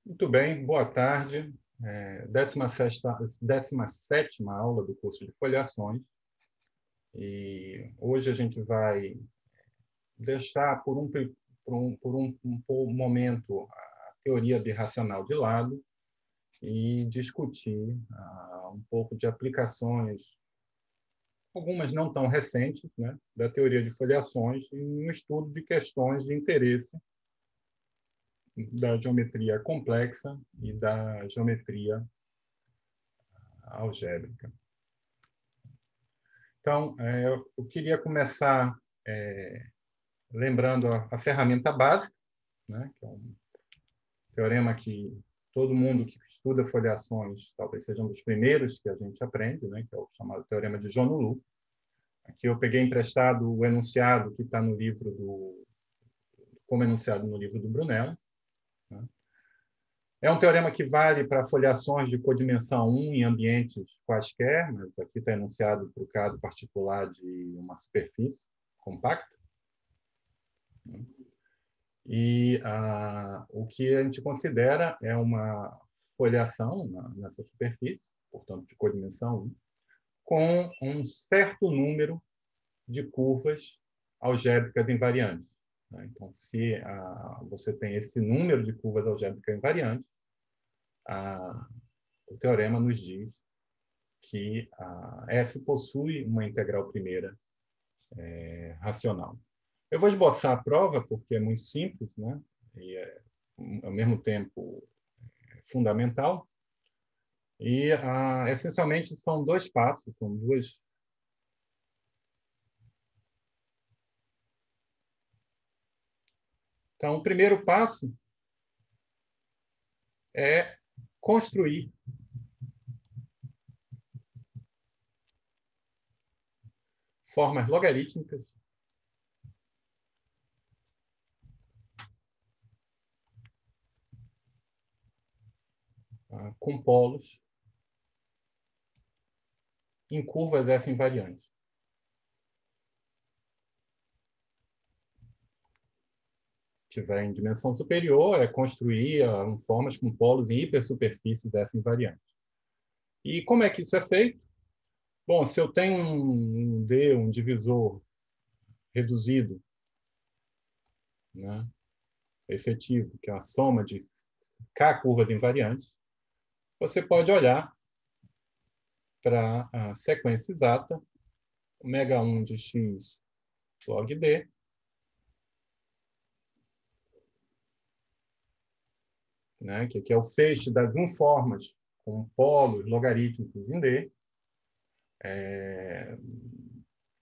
Muito bem, boa tarde. 17ª aula do curso de foliações. E hoje a gente vai deixar por um momento a teoria birracional de lado e discutir um pouco de aplicações, algumas não tão recentes, né, da teoria de foliações em um estudo de questões de interesse da geometria complexa e da geometria algébrica. Então, eu queria começar lembrando a ferramenta básica, né, que é um teorema que todo mundo que estuda foliações talvez seja um dos primeiros que a gente aprende, né, que é o chamado teorema de Jonulu. Aqui eu peguei emprestado o enunciado que está no livro como enunciado no livro do Brunello, né? É um teorema que vale para foliações de codimensão 1 em ambientes quaisquer, mas aqui está enunciado para o caso particular de uma superfície compacta. E o que a gente considera é uma foliação nessa superfície, portanto, de codimensão 1, com um certo número de curvas algébricas invariantes. Então, se você tem esse número de curvas algébricas invariantes, o teorema nos diz que a F possui uma integral primeira racional. Eu vou esboçar a prova porque é muito simples, né? E ao mesmo tempo fundamental. E essencialmente são dois passos, são duas. Então, o primeiro passo é construir formas logarítmicas com polos em curvas F invariantes. Se tiver em dimensão superior, é construir formas com polos em hipersuperfícies F invariantes. E como é que isso é feito? Bom, se eu tenho um D, um divisor reduzido, né, efetivo, que é a soma de K curvas invariantes, você pode olhar para a sequência exata, ω1 de x log D, né, que aqui é o feixe das informas com polos logarítmicos em D.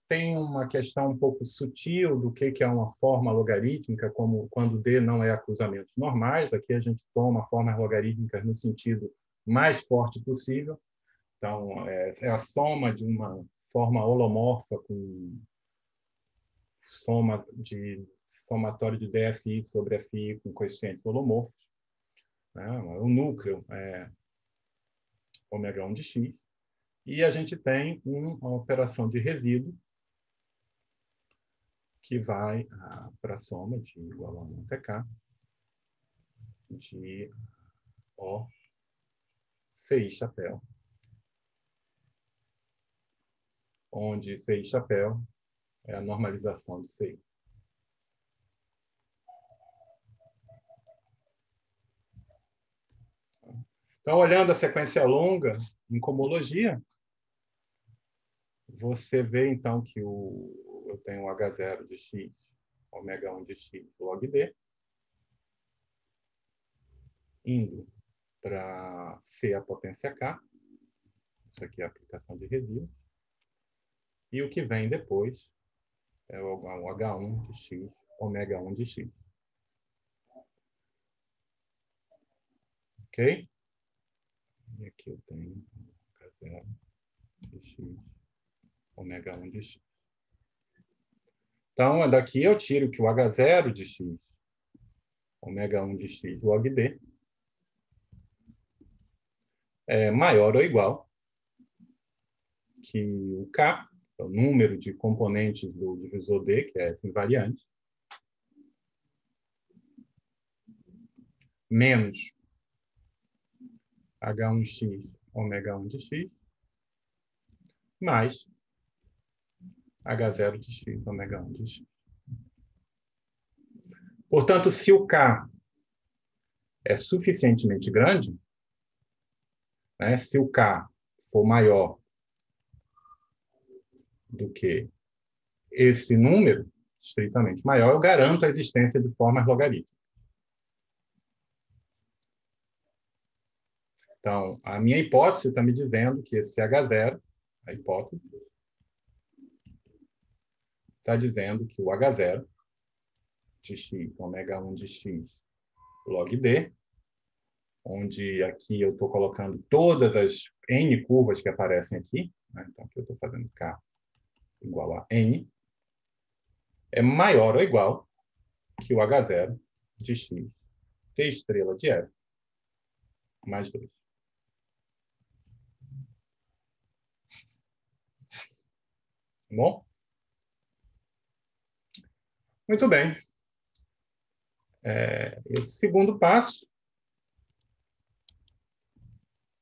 Tem uma questão um pouco sutil do que é uma forma logarítmica, como quando D não é cruzamentos normais. Aqui a gente toma formas logarítmicas no sentido mais forte possível. Então, é a soma de uma forma holomorfa com somatório de DFI sobre FI com coeficientes holomorfos. Né? O núcleo é ω1 de x. E a gente tem uma operação de resíduo que vai para a soma de igual a 1 TK de O CI chapéu, onde CI chapéu é a normalização de CI. Então, olhando a sequência longa em cohomologia, você vê, então, que eu tenho H0 de x, ω1 de x log D, indo para C a potência K. Isso aqui é a aplicação de resíduo. E o que vem depois é o H1 de x, ω1 de x. Ok? E aqui eu tenho H0 de x, ω1 de x. Então, daqui eu tiro que o H0 de x, ω1 de x log D, é maior ou igual que o K, é o número de componentes do divisor D, que é invariante, menos H1x ômega 1 de x, mais H0 de x ômega 1 de x. Portanto, se o K é suficientemente grande, né, se o K for maior do que esse número, estritamente maior, eu garanto a existência de formas logarítmicas. Então, a minha hipótese está me dizendo que esse H0, a hipótese, está dizendo que o H0 de x, ômega 1 de x log D, onde aqui eu estou colocando todas as N curvas que aparecem aqui, né? Então aqui eu estou fazendo K igual a N, é maior ou igual que o H0 de x T estrela de F mais 2. Bom? Muito bem. Esse segundo passo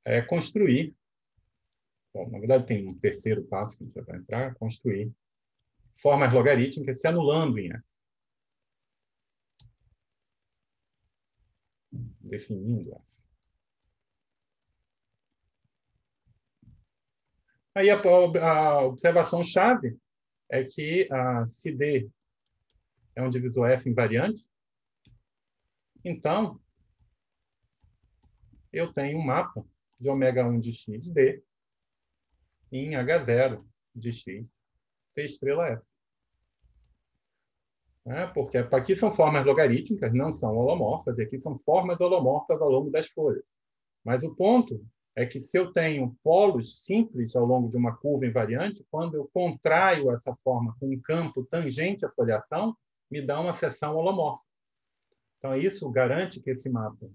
é construir. Bom, na verdade, tem um terceiro passo que a gente vai entrar, construir formas logarítmicas se anulando em F. Definindo F. Aí a observação-chave é que se D é um divisor F invariante, então eu tenho um mapa de ômega 1 de x D em H0 de x T estrela F. Porque aqui são formas logarítmicas, não são holomorfas, e aqui são formas holomorfas ao longo das folhas. Mas o ponto é que se eu tenho polos simples ao longo de uma curva invariante, quando eu contraio essa forma com um campo tangente à foliação, me dá uma seção holomorfa. Então, isso garante que esse mapa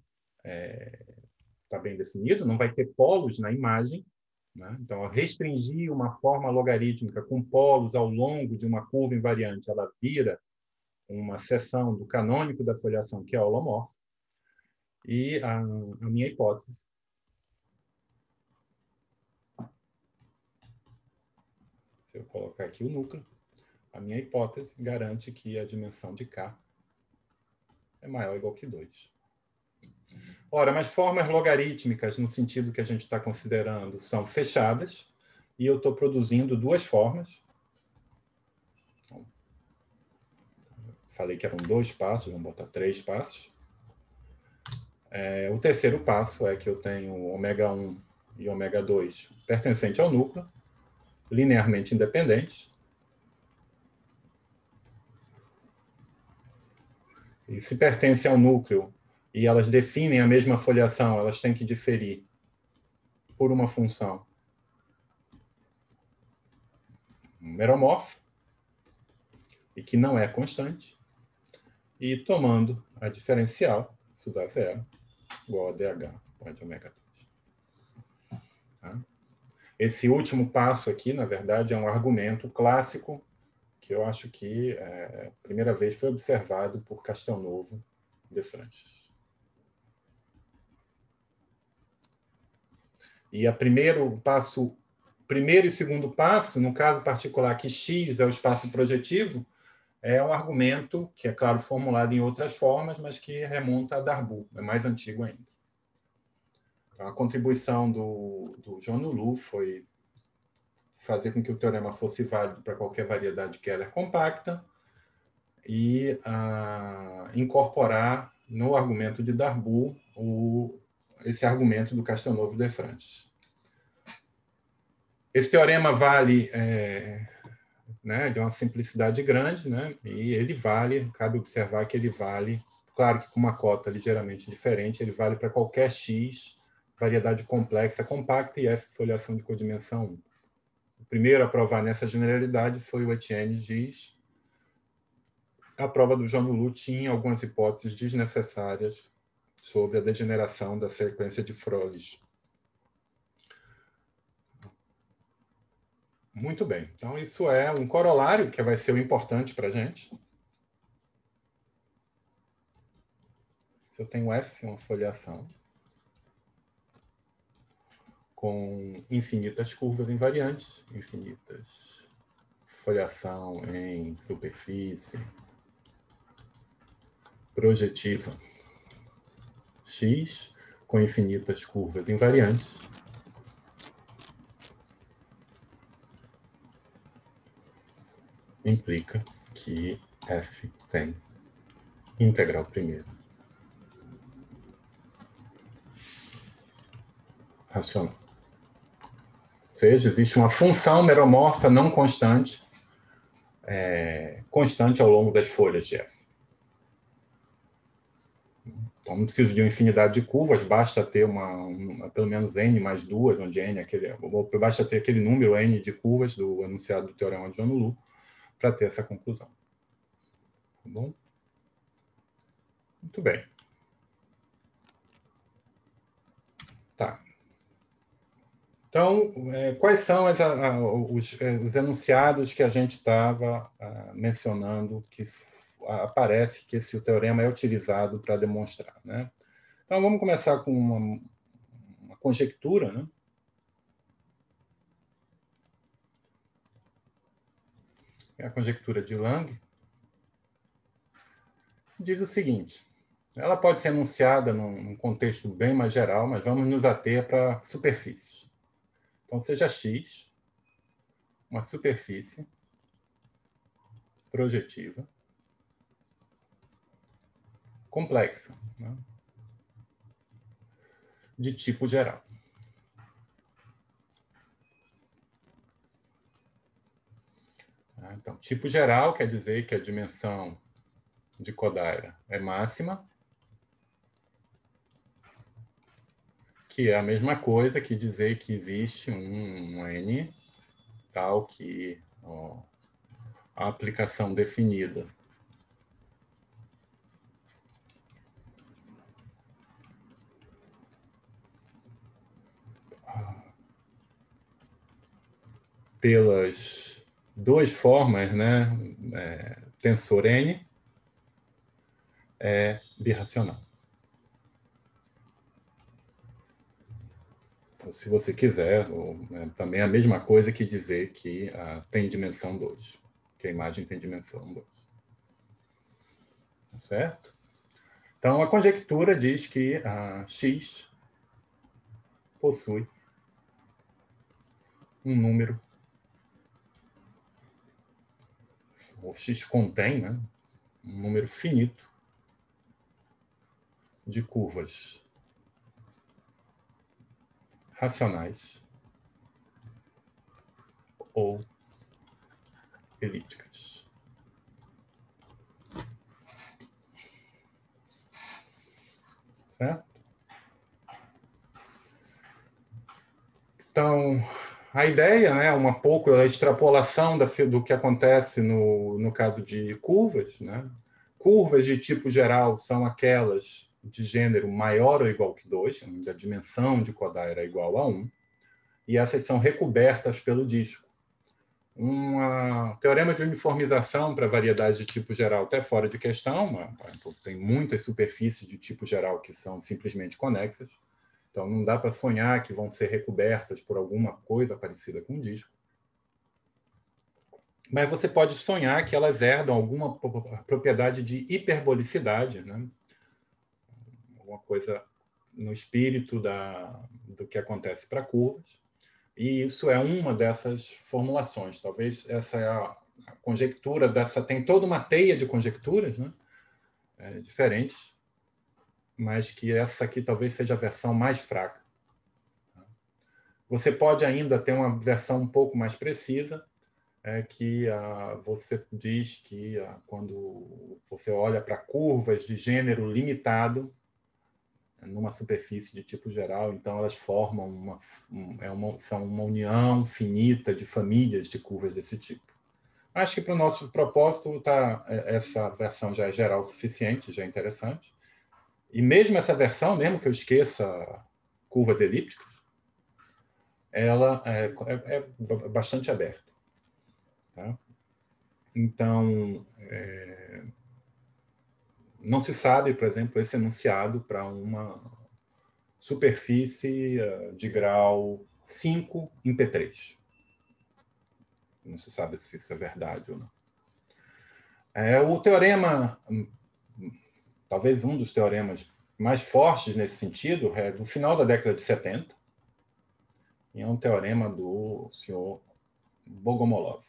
está bem definido, não vai ter polos na imagem, né? Então, ao restringir uma forma logarítmica com polos ao longo de uma curva invariante, ela vira uma seção do canônico da foliação, que é holomorfa. E a minha hipótese se eu colocar aqui o núcleo, a minha hipótese garante que a dimensão de K é maior ou igual que 2. Ora, mas formas logarítmicas, no sentido que a gente está considerando, são fechadas, e eu estou produzindo duas formas. Então, falei que eram 2 passos, vamos botar 3 passos. O terceiro passo é que eu tenho ômega 1 e ômega 2 pertencente ao núcleo, linearmente independentes. E se pertence ao núcleo e elas definem a mesma foliação, elas têm que diferir por uma função meromorfa e que não é constante, e tomando a diferencial, isso dá zero, igual a dH de ômega 2. Tá? Esse último passo aqui, na verdade, é um argumento clássico que eu acho que a primeira vez foi observado por Castelnuovo de Francis. E primeiro e segundo passo, no caso particular que x é o espaço projetivo, é um argumento que é, claro, formulado em outras formas, mas que remonta a Darboux, é mais antigo ainda. Então, a contribuição do Jonulu foi fazer com que o teorema fosse válido para qualquer variedade Keller compacta e incorporar no argumento de Darboux esse argumento do Castelnuovo de Francis. Esse teorema vale de uma simplicidade grande, né? E ele vale, cabe observar que ele vale, claro que com uma cota ligeiramente diferente, ele vale para qualquer x, variedade complexa, compacta e F foliação de codimensão 1. O primeiro a provar nessa generalidade foi o Etienne Gies. A prova do Jonulu tinha algumas hipóteses desnecessárias sobre a degeneração da sequência de Froelich. Muito bem. Então, isso é um corolário que vai ser o importante para a gente. Se eu tenho F, uma foliação, com infinitas curvas invariantes, infinitas foliação em superfície projetiva X com infinitas curvas invariantes, implica que F tem integral primeira racional. Ou seja, existe uma função meromorfa não constante, constante ao longo das folhas de F. Então, não preciso de uma infinidade de curvas, basta ter pelo menos n mais duas, onde n basta ter aquele número n de curvas do enunciado do teorema de Jonolu para ter essa conclusão. Tá bom? Muito bem. Tá. Então, quais são os enunciados que a gente estava mencionando que aparece que esse teorema é utilizado para demonstrar, né? Então, vamos começar com uma conjectura, né? A conjectura de Lang diz o seguinte: ela pode ser enunciada num contexto bem mais geral, mas vamos nos ater para superfícies. Então, seja X uma superfície projetiva complexa, né? De tipo geral. Então, tipo geral quer dizer que a dimensão de Kodaira é máxima, que é a mesma coisa que dizer que existe um N tal que a aplicação definida pelas duas formas, né, tensor N, é birracional. Então, se você quiser, também é a mesma coisa que dizer que tem dimensão 2, que a imagem tem dimensão 2. Certo? Então, a conjectura diz que a X possui um número, o X contém, né, um número finito de curvas racionais ou elípticas. Certo? Então, a ideia, né, um pouco a extrapolação do que acontece no caso de curvas, né? Curvas de tipo geral são aquelas de gênero maior ou igual que 2, onde a dimensão de Kodaira é igual a 1, e essas são recobertas pelo disco. Um teorema de uniformização para variedade de tipo geral até fora de questão, tem muitas superfícies de tipo geral que são simplesmente conexas, então não dá para sonhar que vão ser recobertas por alguma coisa parecida com disco. Mas você pode sonhar que elas herdam alguma propriedade de hiperbolicidade, né? Alguma coisa no espírito do que acontece para curvas. E isso é uma dessas formulações. Talvez essa é a conjectura dessa. Tem toda uma teia de conjecturas, né? Diferentes, mas que essa aqui talvez seja a versão mais fraca. Você pode ainda ter uma versão um pouco mais precisa, que você diz que quando você olha para curvas de gênero limitado, numa superfície de tipo geral, então elas formam são uma união finita de famílias de curvas desse tipo. Acho que para o nosso propósito essa versão já é geral o suficiente, já é interessante. E mesmo essa versão, mesmo que eu esqueça curvas elípticas, ela é bastante aberta. Tá? Então, não se sabe, por exemplo, esse enunciado para uma superfície de grau 5 em P3. Não se sabe se isso é verdade ou não. O teorema, talvez um dos teoremas mais fortes nesse sentido, é do final da década de 70, e é um teorema do senhor Bogomolov.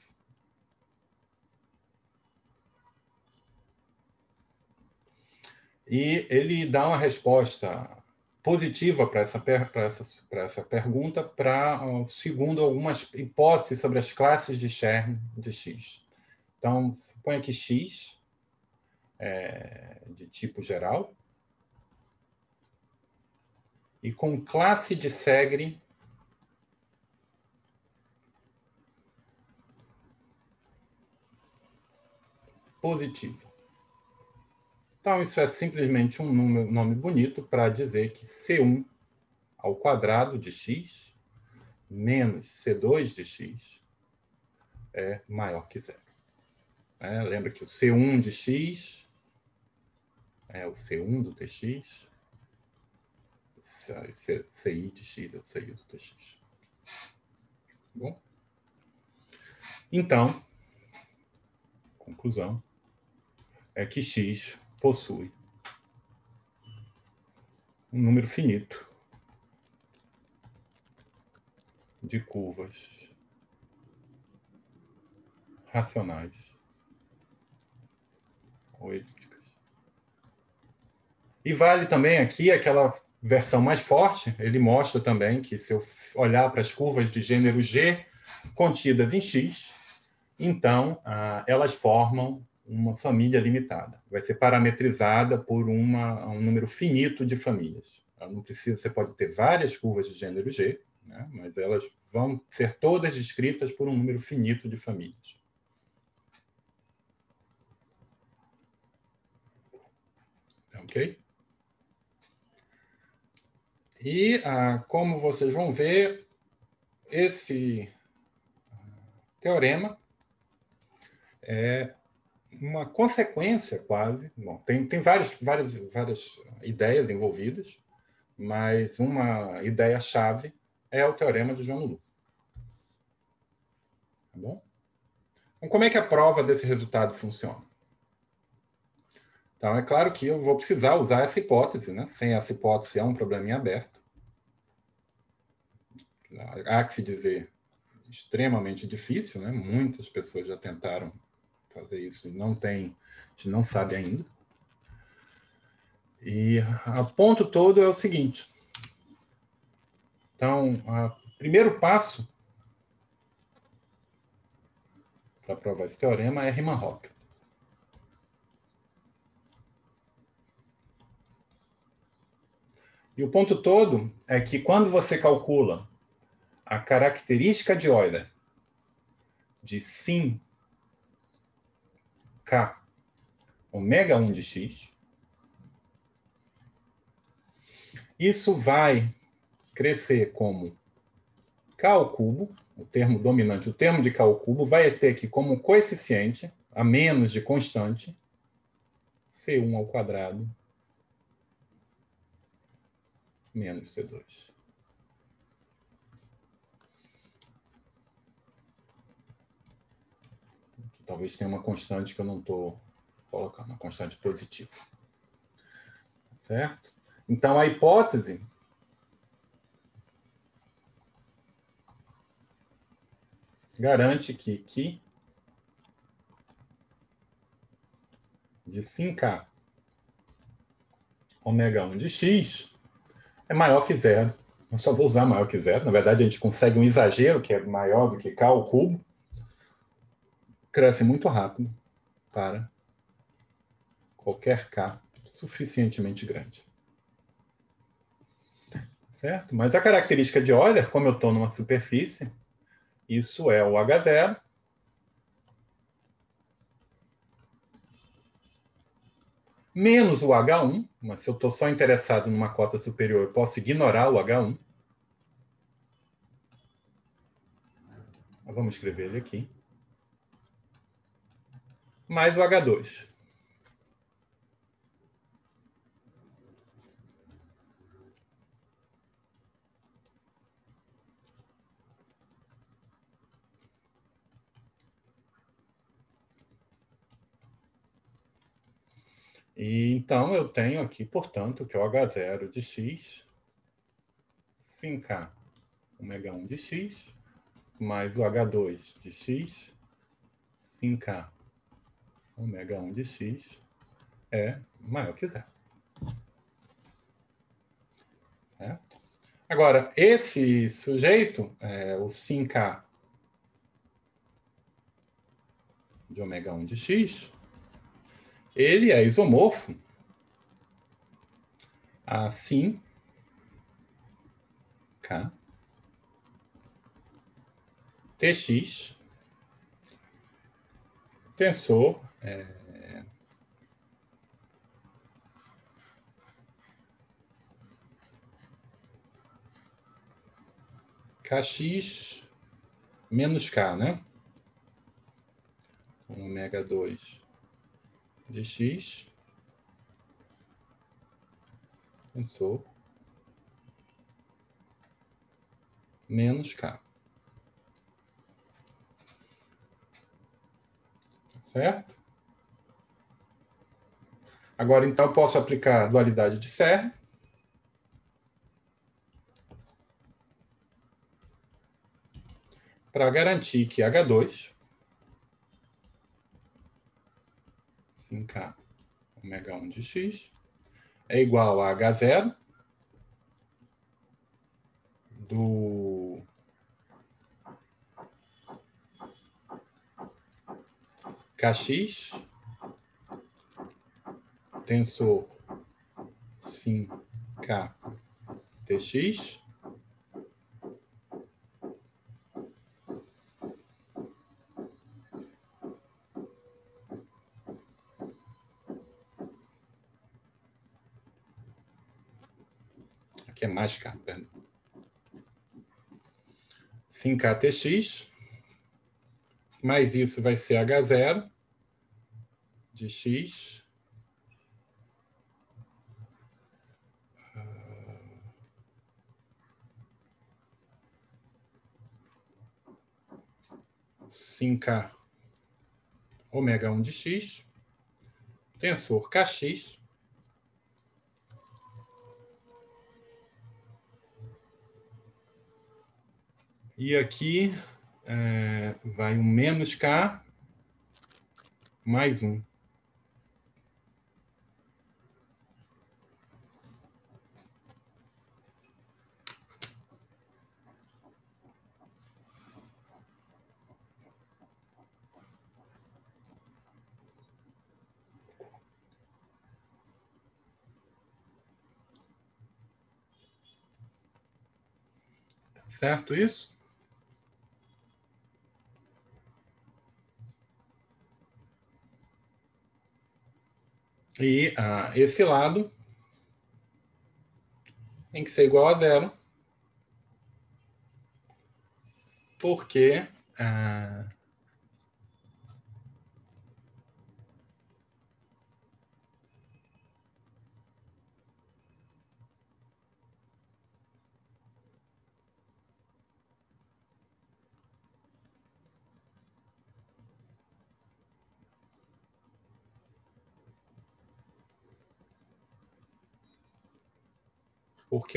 E ele dá uma resposta positiva para essa pergunta, segundo algumas hipóteses sobre as classes de Chern de X. Então, suponha que X é de tipo geral e com classe de Segre positiva. Então, isso é simplesmente um nome bonito para dizer que C1 ao quadrado de x menos C2 de x é maior que zero. Lembra que o C1 de x é o C1 do Tx, CI de x é o CI do Tx. Bom? Então, conclusão é que x possui um número finito de curvas racionais ou elípticas. E vale também aqui aquela versão mais forte, ele mostra também que se eu olhar para as curvas de gênero G contidas em X, então elas formam uma família limitada. Vai ser parametrizada por um número finito de famílias. Não precisa, você pode ter várias curvas de gênero G, né, mas elas vão ser todas descritas por um número finito de famílias. Ok? E, como vocês vão ver, esse teorema é uma consequência quase. Bom, tem várias ideias envolvidas, mas uma ideia-chave é o teorema de João-Lu. Tá bom? Então, como é que a prova desse resultado funciona? Então, é claro que eu vou precisar usar essa hipótese, né? Sem essa hipótese é um probleminha aberto. Há que se dizer extremamente difícil, né? Muitas pessoas já tentaram fazer isso e a gente não sabe ainda. E o ponto todo é o seguinte. Então, o primeiro passo para provar esse teorema é Riemann-Roch. E o ponto todo é que quando você calcula a característica de Euler de sim K ômega 1 de x, isso vai crescer como K ao cubo, o termo dominante, o termo de K ao cubo vai ter aqui como coeficiente, a menos de constante, C1 ao quadrado menos C2. Talvez tenha uma constante que eu não estou colocando, uma constante positiva. Certo? Então, a hipótese garante que de 5K ômega 1 de x é maior que zero. Eu só vou usar maior que zero. Na verdade, a gente consegue um exagero que é maior do que K ao cubo. Cresce muito rápido para qualquer K suficientemente grande. Certo? Mas a característica de Euler, como eu estou numa superfície, isso é o H0 menos o H1, mas se eu estou só interessado numa cota superior, eu posso ignorar o H1. Vamos escrever ele aqui. Mais o H2. E então eu tenho aqui, portanto, que é o H0 de x, 5K ômega 1 de x, mais o H2 de x, 5K ômega 1 de x, é maior que zero. Certo? Agora, esse sujeito, o 5K de ômega 1 de x, ele é isomorfo a 5K Tx tensor Kx menos K, né? Ômega 2 de x tensor menos K. Certo? Agora, então, eu posso aplicar a dualidade de Serre. Para garantir que H2, 5K ômega 1 de x, é igual a H0 do Kx tensor 5K Tx aqui é mais K, perdão. 5K Tx, mais isso vai ser H0 de x k ômega 1 de x, tensor Kx, e aqui vai um menos K mais 1. Certo isso? E esse lado tem que ser igual a zero, porque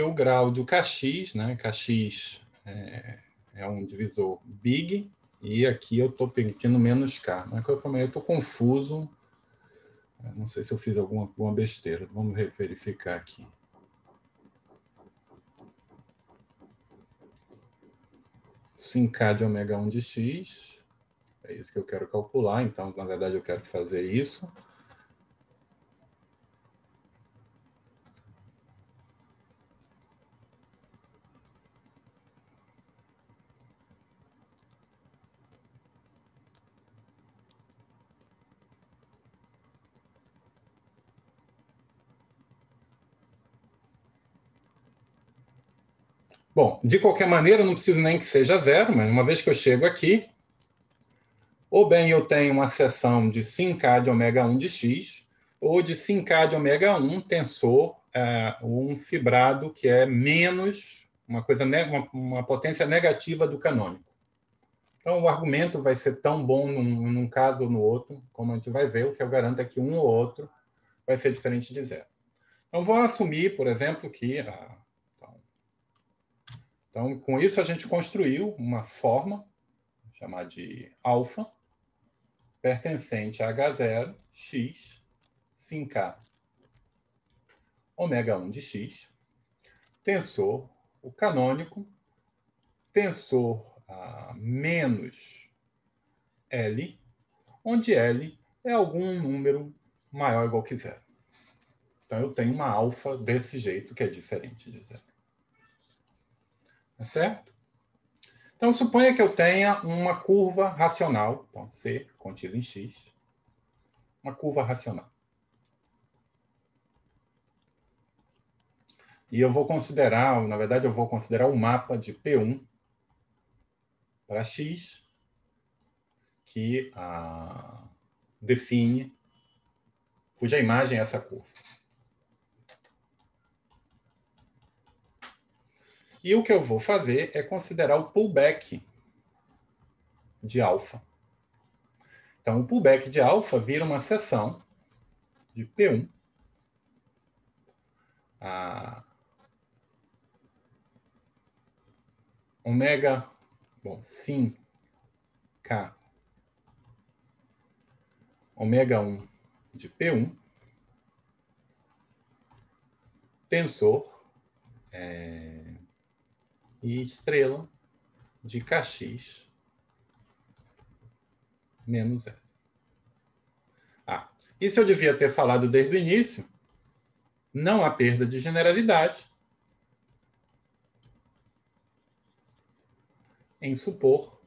o grau do Kx, né? Kx é um divisor big, e aqui eu estou permitindo menos K. Mas eu estou confuso. Não sei se eu fiz alguma besteira. Vamos verificar aqui. K de ômega 1 de x. É isso que eu quero calcular. Então, na verdade, eu quero fazer isso. Bom, de qualquer maneira, eu não preciso nem que seja zero, mas uma vez que eu chego aqui, ou bem eu tenho uma seção de 5K de ômega 1 de x, ou de 5K de ômega 1 tensor um fibrado que é menos uma potência negativa do canônico. Então, o argumento vai ser tão bom num caso ou no outro, como a gente vai ver. O que eu garanto é que um ou outro vai ser diferente de zero. Então, vou assumir, por exemplo, que... Então, com isso, a gente construiu uma forma, chamar de alfa, pertencente a H0, x, sin k, ômega 1 de x, tensor, o canônico, tensor menos L, onde L é algum número maior ou igual que zero. Então, eu tenho uma alfa desse jeito, que é diferente de zero. Tá certo? Então, suponha que eu tenha uma curva racional, então, C contida em X, uma curva racional. E eu vou considerar, na verdade, eu vou considerar o mapa de P1 para X, que define, cuja imagem é essa curva. E o que eu vou fazer é considerar o pullback de alfa. Então, o pullback de alfa vira uma seção de P1 ômega, sin k, ômega 1 de P1, tensor e estrela de kx menos zero. Isso eu devia ter falado desde o início. Não há perda de generalidade em supor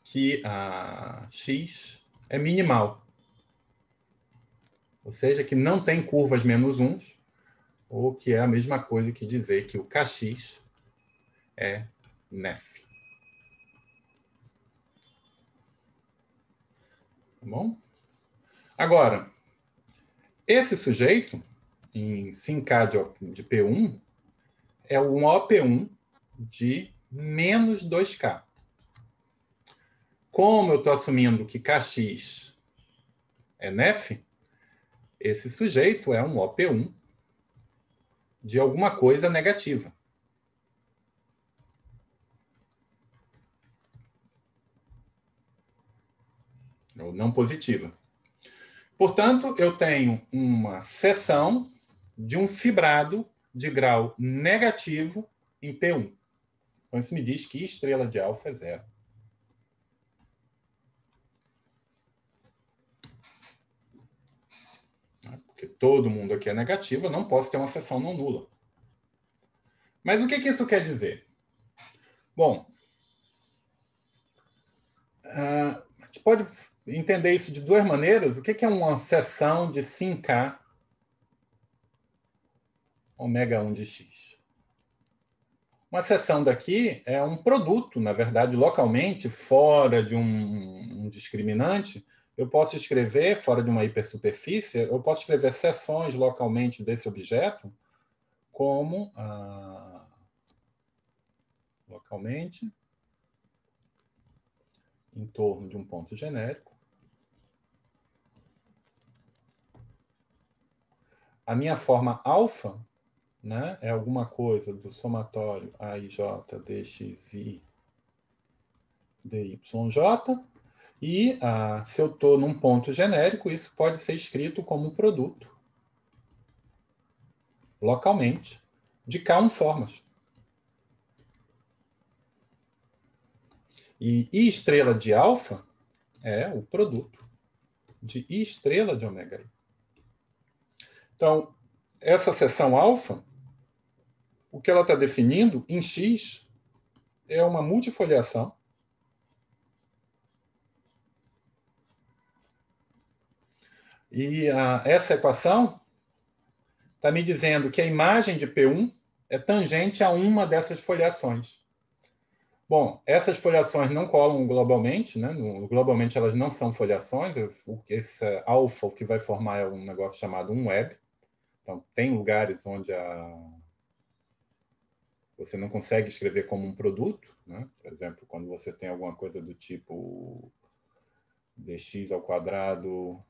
que a x é minimal. Ou seja, que não tem curvas menos 1, ou que é a mesma coisa que dizer que o kx é nef. Tá bom? Agora, esse sujeito, em sin k de P1, é um OP1 de menos 2K. Como eu estou assumindo que Kx é nef, esse sujeito é um OP1 de alguma coisa negativa. Ou não positiva. Portanto, eu tenho uma seção de um fibrado de grau negativo em P1. Então, isso me diz que estrela de alfa é zero. Porque todo mundo aqui é negativo, eu não posso ter uma seção não nula. Mas o que isso quer dizer? Bom, a gente pode entender isso de duas maneiras. O que é uma seção de sin k ômega 1 de x? Uma seção daqui é um produto, na verdade, localmente, fora de um discriminante. Eu posso escrever, fora de uma hipersuperfície, eu posso escrever seções localmente desse objeto como localmente em torno de um ponto genérico. A minha forma alfa, né, é alguma coisa do somatório AIJ, DXI, DYJ. E se eu estou num ponto genérico, isso pode ser escrito como um produto, localmente, de K1 formas. E I estrela de alfa é o produto de I estrela de ômega I. Então, essa seção alfa, o que ela está definindo em X é uma multifoliação e essa equação está me dizendo que a imagem de P1 é tangente a uma dessas foliações. Bom, essas foliações não colam globalmente, né? Globalmente elas não são foliações. Esse alfa, o que vai formar é um negócio chamado um web. Então, tem lugares onde você não consegue escrever como um produto, né? Por exemplo, quando você tem alguma coisa do tipo dx ao quadrado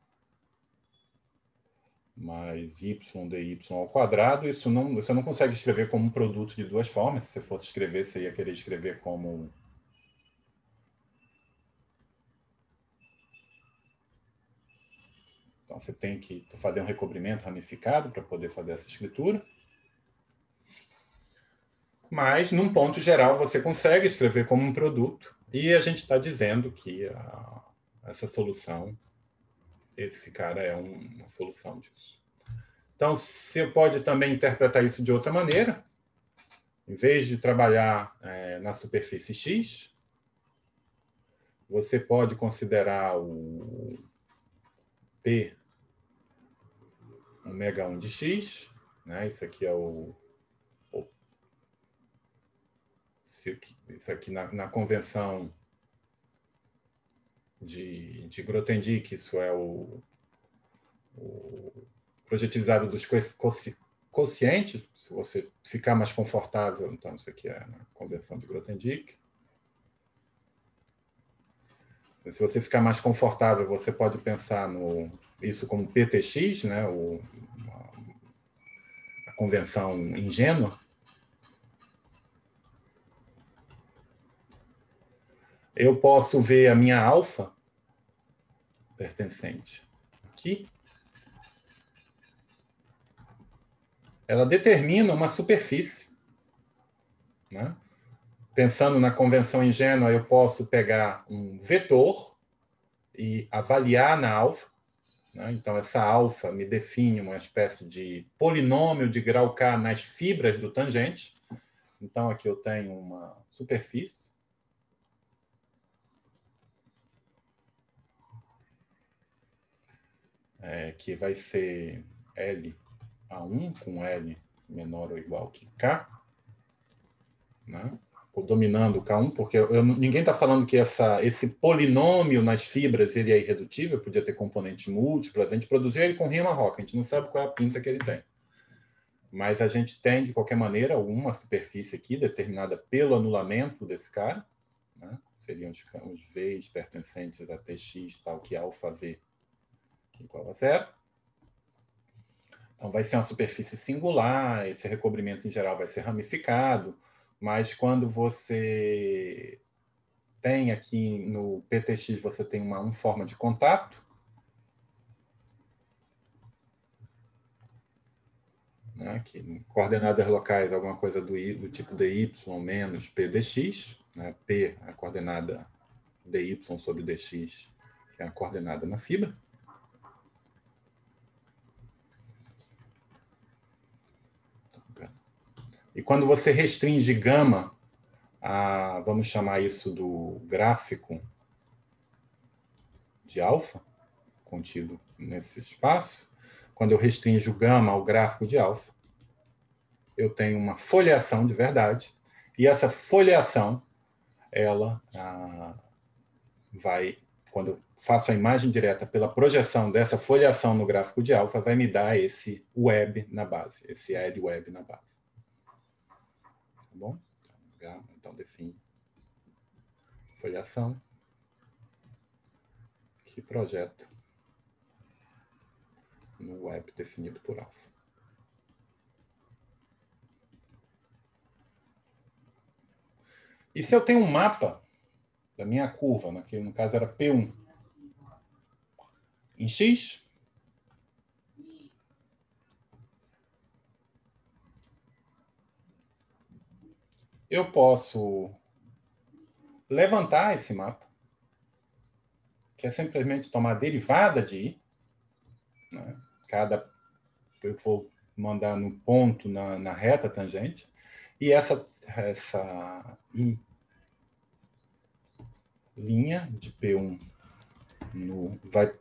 mais y dy ao quadrado, isso não, você não consegue escrever como um produto de duas formas. Se você fosse escrever, você ia querer escrever como... Então, você tem que fazer um recobrimento ramificado para poder fazer essa escritura. Mas, num ponto geral, você consegue escrever como um produto. E a gente está dizendo que essa solução, esse cara é uma solução disso. Então, você pode também interpretar isso de outra maneira. Em vez de trabalhar na superfície X, você pode considerar o P ômega 1 de X, né? Isso aqui é isso aqui na convenção de Grothendieck, isso é o projetilizado dos quocientes. Se você ficar mais confortável, então isso aqui é a convenção de Grothendieck. Se você ficar mais confortável, você pode pensar isso como PTX, né? A convenção ingênua. Eu posso ver a minha alfa pertencente aqui. Ela determina uma superfície, né? Pensando na convenção ingênua, eu posso pegar um vetor e avaliar na alfa, né? Então, essa alfa me define uma espécie de polinômio de grau K nas fibras do tangente. Então, aqui eu tenho uma superfície. Que vai ser LA1 com L menor ou igual que K. Né? Dominando o K1, porque ninguém está falando que esse polinômio nas fibras ele é irredutível, podia ter componentes múltiplos, a gente produziu ele com Riemann-Roch, a gente não sabe qual é a pinta que ele tem. Mas a gente tem, de qualquer maneira, uma superfície aqui determinada pelo anulamento desse cara, né? Seriam os V's pertencentes a Tx, tal que alfa V igual a zero. Então, vai ser uma superfície singular, esse recobrimento, em geral, vai ser ramificado, mas quando você tem aqui no PTX, você tem uma forma de contato, né, que coordenadas locais, alguma coisa do tipo dy menos p dx, né, p, a coordenada dy sobre dx, que é a coordenada na fibra. E quando você restringe gama, vamos chamar isso do gráfico de alfa, contido nesse espaço, quando eu restringo gama ao gráfico de alfa, eu tenho uma foliação de verdade, e essa foliação, ela vai, quando eu faço a imagem direta pela projeção dessa foliação no gráfico de alfa, vai me dar esse web na base, esse L web na base. Tá bom? Então, define foliação que projeta no web definido por alfa. E se eu tenho um mapa da minha curva, né, que no caso era P1, em X, eu posso levantar esse mapa, que é simplesmente tomar a derivada de I, né? Eu vou mandar no ponto na reta tangente, e essa I linha de P1 vai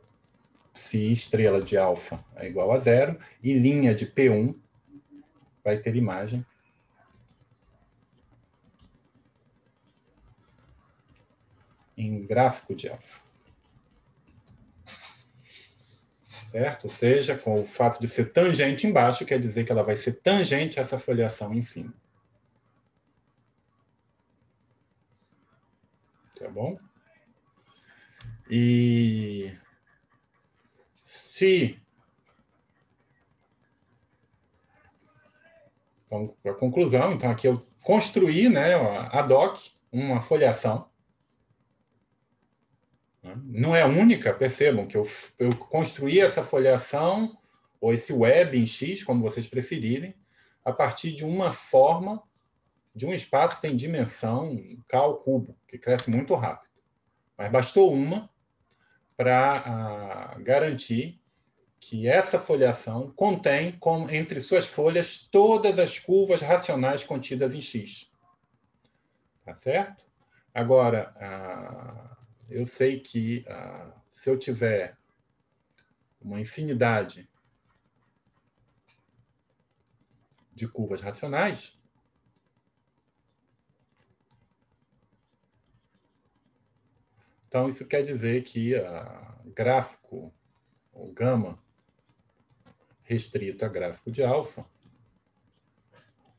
se estrela de alfa é igual a zero, e linha de P1 vai ter imagem em gráfico de alfa. Certo? Ou seja, com o fato de ser tangente embaixo, quer dizer que ela vai ser tangente a essa foliação em cima. Tá bom? E se Então, a conclusão, então aqui eu construí, né, ad hoc, uma foliação. Não é única, percebam que eu construí essa foliação, ou esse web em X, como vocês preferirem, a partir de uma forma, de um espaço que tem dimensão K ao cubo, que cresce muito rápido. Mas bastou uma para garantir que essa foliação contém, entre suas folhas, todas as curvas racionais contidas em X. Tá certo? Agora, eu sei que se eu tiver uma infinidade de curvas racionais, então isso quer dizer que gráfico, ou gama, restrito a gráfico de alfa,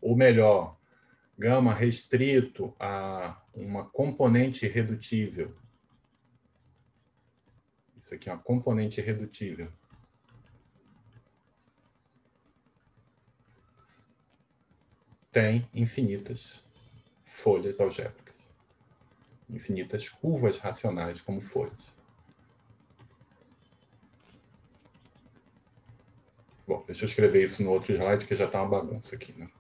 ou melhor, gama restrito a uma componente irredutível. Isso aqui é uma componente irredutível. Tem infinitas folhas algébricas. Infinitas curvas racionais como folhas. Bom, deixa eu escrever isso no outro slide, que já está uma bagunça aqui, né?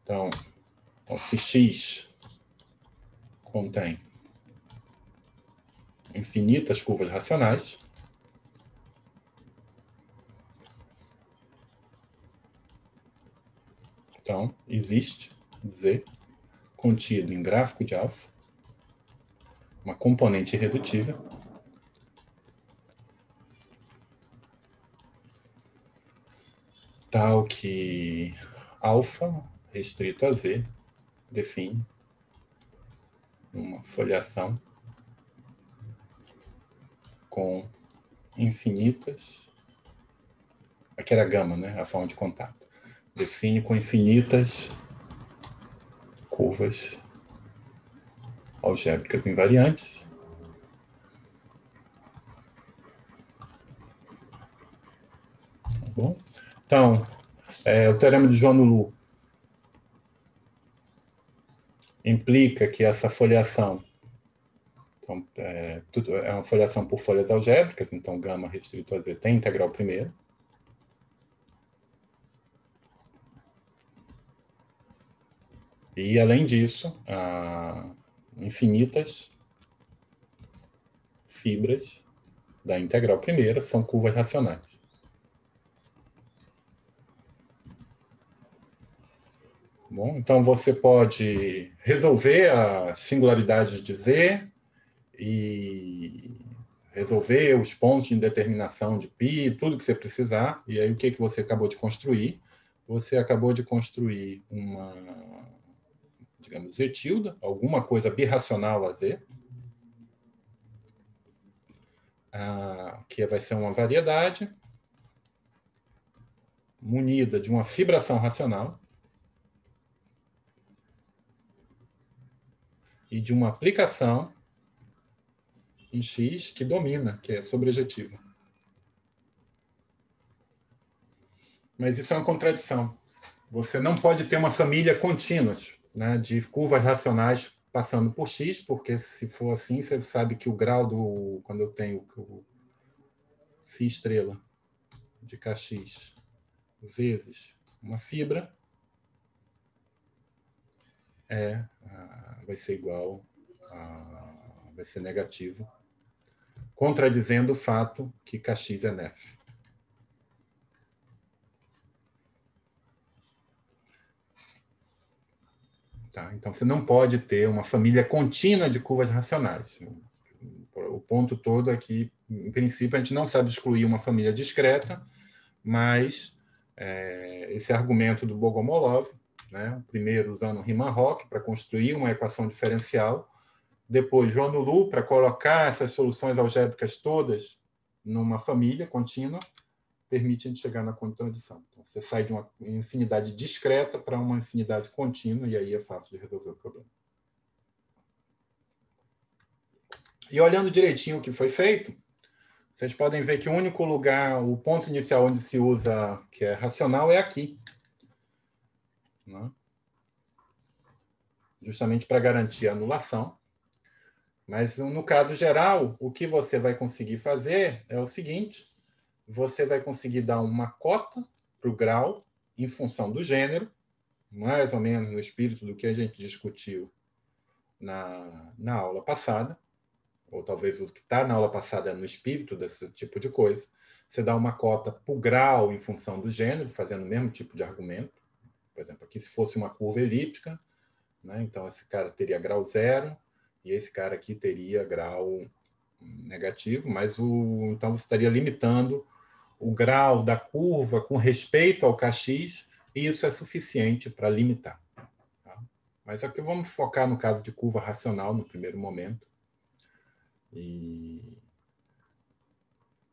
Então, se X contém infinitas curvas racionais, então existe Z contido em gráfico de alfa, uma componente irredutível, tal que alfa restrito a Z define uma foliação com infinitas, aqui era gama, né, a forma de contato, define com infinitas curvas algébricas invariantes, tá bom? Então, o teorema de Johannes-Lu implica que essa foliação, então, é uma foliação por folhas algébricas, então gama restrito a Z tem integral primeira. E, além disso, infinitas fibras da integral primeira são curvas racionais. Bom, então, você pode resolver a singularidade de Z e resolver os pontos de indeterminação de π, tudo que você precisar. E aí, o que você acabou de construir? Você acabou de construir uma, digamos, Z tilde, alguma coisa birracional a Z, que vai ser uma variedade munida de uma fibração racional e de uma aplicação em X que domina, que é sobrejetiva. Mas isso é uma contradição. Você não pode ter uma família contínua, né, de curvas racionais passando por X, porque se for assim, você sabe que o grau do... Quando eu tenho o φ estrela de Kx vezes uma fibra, vai ser igual vai ser negativo, contradizendo o fato que Kx é nef. Tá? Então, você não pode ter uma família contínua de curvas racionais. O ponto todo é que, em princípio, a gente não sabe excluir uma família discreta, mas esse argumento do Bogomolov, né, primeiro usando Riemann-Roch para construir uma equação diferencial, depois Johannes-Lu para colocar essas soluções algébricas todas numa família contínua, permite a gente chegar na contradição. Então, você sai de uma infinidade discreta para uma infinidade contínua, e aí é fácil de resolver o problema. E olhando direitinho o que foi feito, vocês podem ver que o único lugar, o ponto inicial onde se usa, que é racional, é aqui. né? Justamente para garantir a anulação. Mas, no caso geral, o que você vai conseguir fazer é o seguinte: você vai conseguir dar uma cota para o grau em função do gênero, mais ou menos no espírito do que a gente discutiu na aula passada, ou talvez o que está na aula passada é no espírito desse tipo de coisa. Você dá uma cota para o grau em função do gênero, fazendo o mesmo tipo de argumento. Por exemplo, aqui se fosse uma curva elíptica, né? Então esse cara teria grau 0 e esse cara aqui teria grau negativo, mas então você estaria limitando o grau da curva com respeito ao kx, e isso é suficiente para limitar. Tá? Mas aqui vamos focar no caso de curva racional no primeiro momento. E,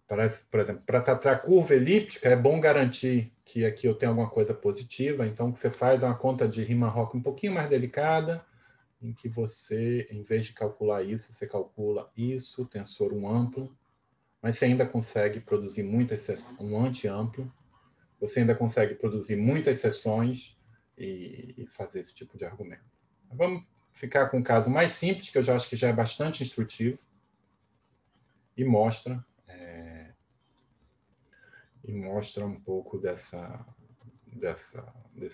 por exemplo, para tratar curva elíptica, é bom garantir que aqui eu tenho alguma coisa positiva, então o que você faz é uma conta de Riemann-Roch um pouquinho mais delicada, em que você, em vez de calcular isso, você calcula isso, tensor amplo, mas você ainda consegue produzir um anti-amplo, você ainda consegue produzir muitas seções e fazer esse tipo de argumento. Vamos ficar com um caso mais simples, que eu já acho que já é bastante instrutivo, e mostra um pouco desse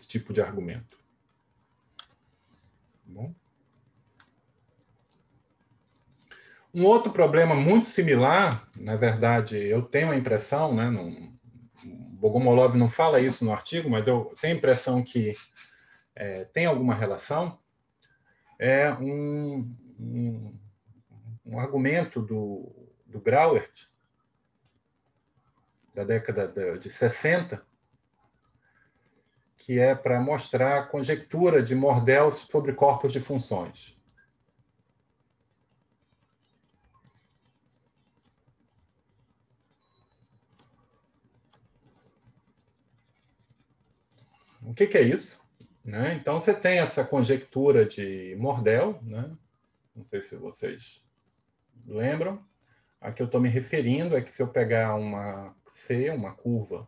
tipo de argumento. Tá bom? Um outro problema muito similar, na verdade, eu tenho a impressão, né, Bogomolov não fala isso no artigo, mas eu tenho a impressão que tem alguma relação, é um argumento do Grauert, da década de 60, que é para mostrar a conjectura de Mordell sobre corpos de funções. O que é isso? Né? Então, você tem essa conjectura de Mordell, né? Não sei se vocês lembram. A que eu estou me referindo é que se eu pegar uma C, uma curva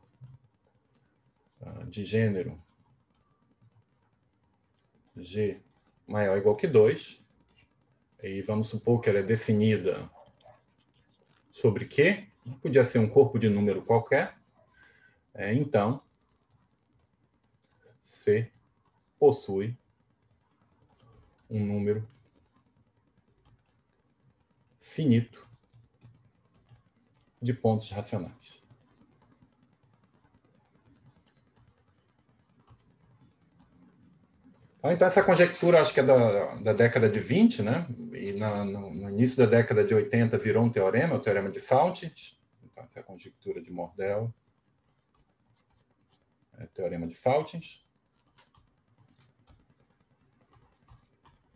de gênero G maior ou igual que 2, e vamos supor que ela é definida sobre Q, podia ser um corpo de número qualquer, então C possui um número finito de pontos racionais. Então, essa conjectura, acho que é da década de 20, né? E no início da década de 80 virou um teorema, o teorema de Faultings. Então, essa é a conjectura de Mordell, o teorema de Faultings.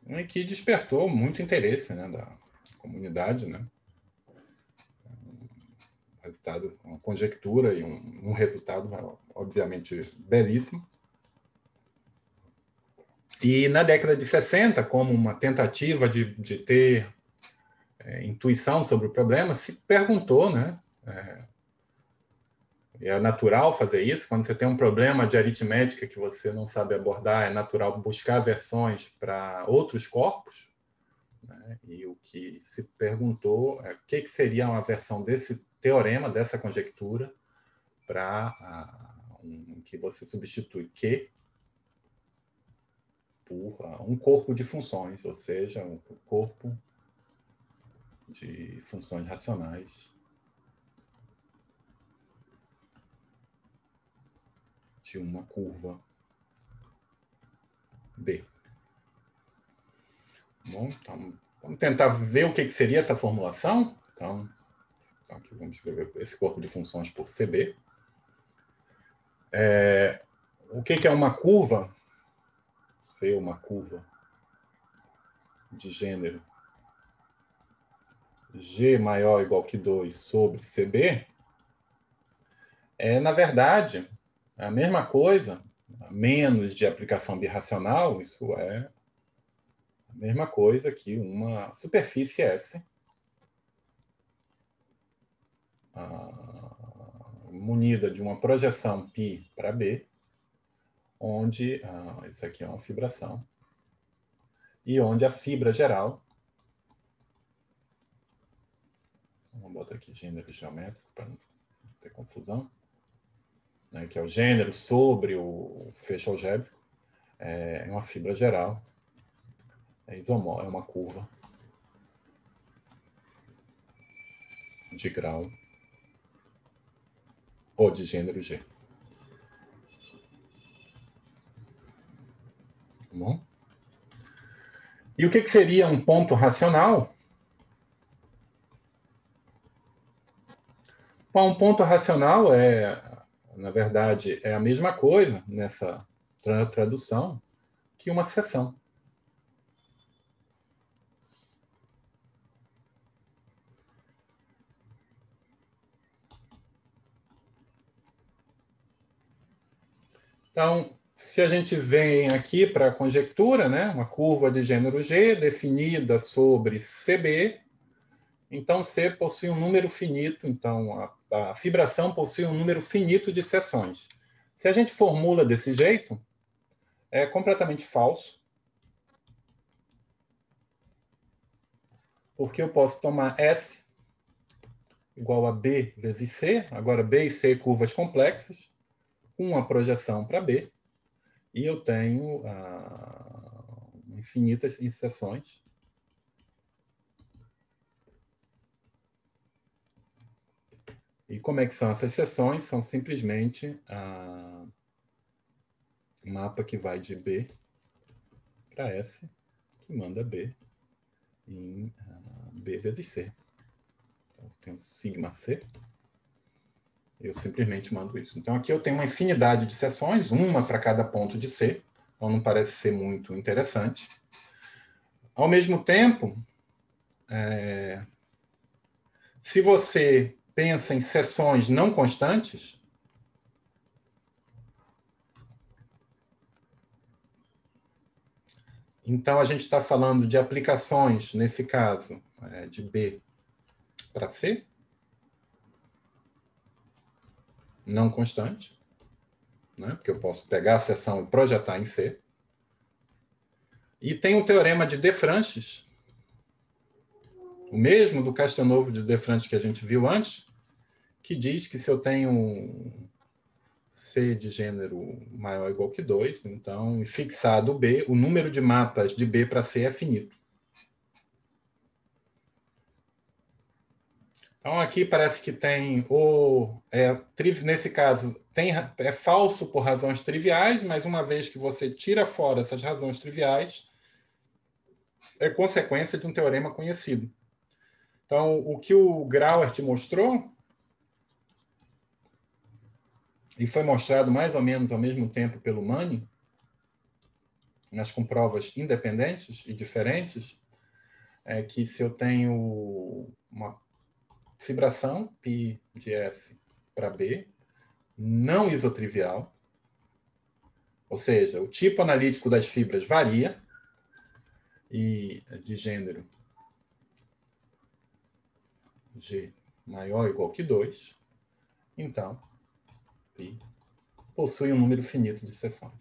E que despertou muito interesse, né, da comunidade, né? Resultado, uma conjectura e um resultado, obviamente, belíssimo. E na década de 60, como uma tentativa de ter intuição sobre o problema, se perguntou, né? É natural fazer isso. Quando você tem um problema de aritmética que você não sabe abordar, é natural buscar versões para outros corpos. Né? E o que se perguntou é o que seria uma versão desse teorema, dessa conjectura, para que você substitui Q por um corpo de funções, ou seja, um corpo de funções racionais de uma curva B. Bom, então, vamos tentar ver o que seria essa formulação. Então aqui vamos escrever esse corpo de funções por CB. O que é uma curva? Ser uma curva de gênero G maior ou igual que 2 sobre CB na verdade, a mesma coisa, menos de aplicação birracional, isso é a mesma coisa que uma superfície S munida de uma projeção π para B, onde isso aqui é uma fibração, e onde a fibra geral, vamos botar aqui gênero geométrico para não ter confusão, né, que é o gênero sobre o fecho algébrico, é uma fibra geral, é isomórfica, é uma curva de grau ou de gênero G. Tá bom? E o que seria um ponto racional? Bom, um ponto racional na verdade, é a mesma coisa nessa tradução que uma seção. Então, se a gente vem aqui para a conjectura, né, uma curva de gênero G definida sobre CB, então C possui um número finito, então a fibração possui um número finito de seções. Se a gente formula desse jeito, é completamente falso, porque eu posso tomar S igual a B vezes C, agora B e C curvas complexas, uma projeção para B, e eu tenho infinitas seções. E como é que são essas seções? São simplesmente um mapa que vai de B para S, que manda B em B vezes C. Então, eu tenho sigma C, eu simplesmente mando isso. Então, aqui eu tenho uma infinidade de seções, uma para cada ponto de C, então não parece ser muito interessante. Ao mesmo tempo, se você pensa em seções não constantes, então a gente está falando de aplicações, nesse caso, de B para C, não constante, né? Porque eu posso pegar a seção e projetar em C. E tem o teorema de De Francis, o mesmo do Castelnuovo de De Francis que a gente viu antes, que diz que se eu tenho C de gênero maior ou igual que 2, então, fixado B, o número de mapas de B para C é finito. Então, aqui parece que tem nesse caso, é falso por razões triviais, mas uma vez que você tira fora essas razões triviais, é consequência de um teorema conhecido. Então, o que o Grauert mostrou, e foi mostrado mais ou menos ao mesmo tempo pelo Manning, mas com provas independentes e diferentes, é que se eu tenho uma fibração π de S para B, não isotrivial, ou seja, o tipo analítico das fibras varia, e de gênero G maior ou igual que 2, então π possui um número finito de seções.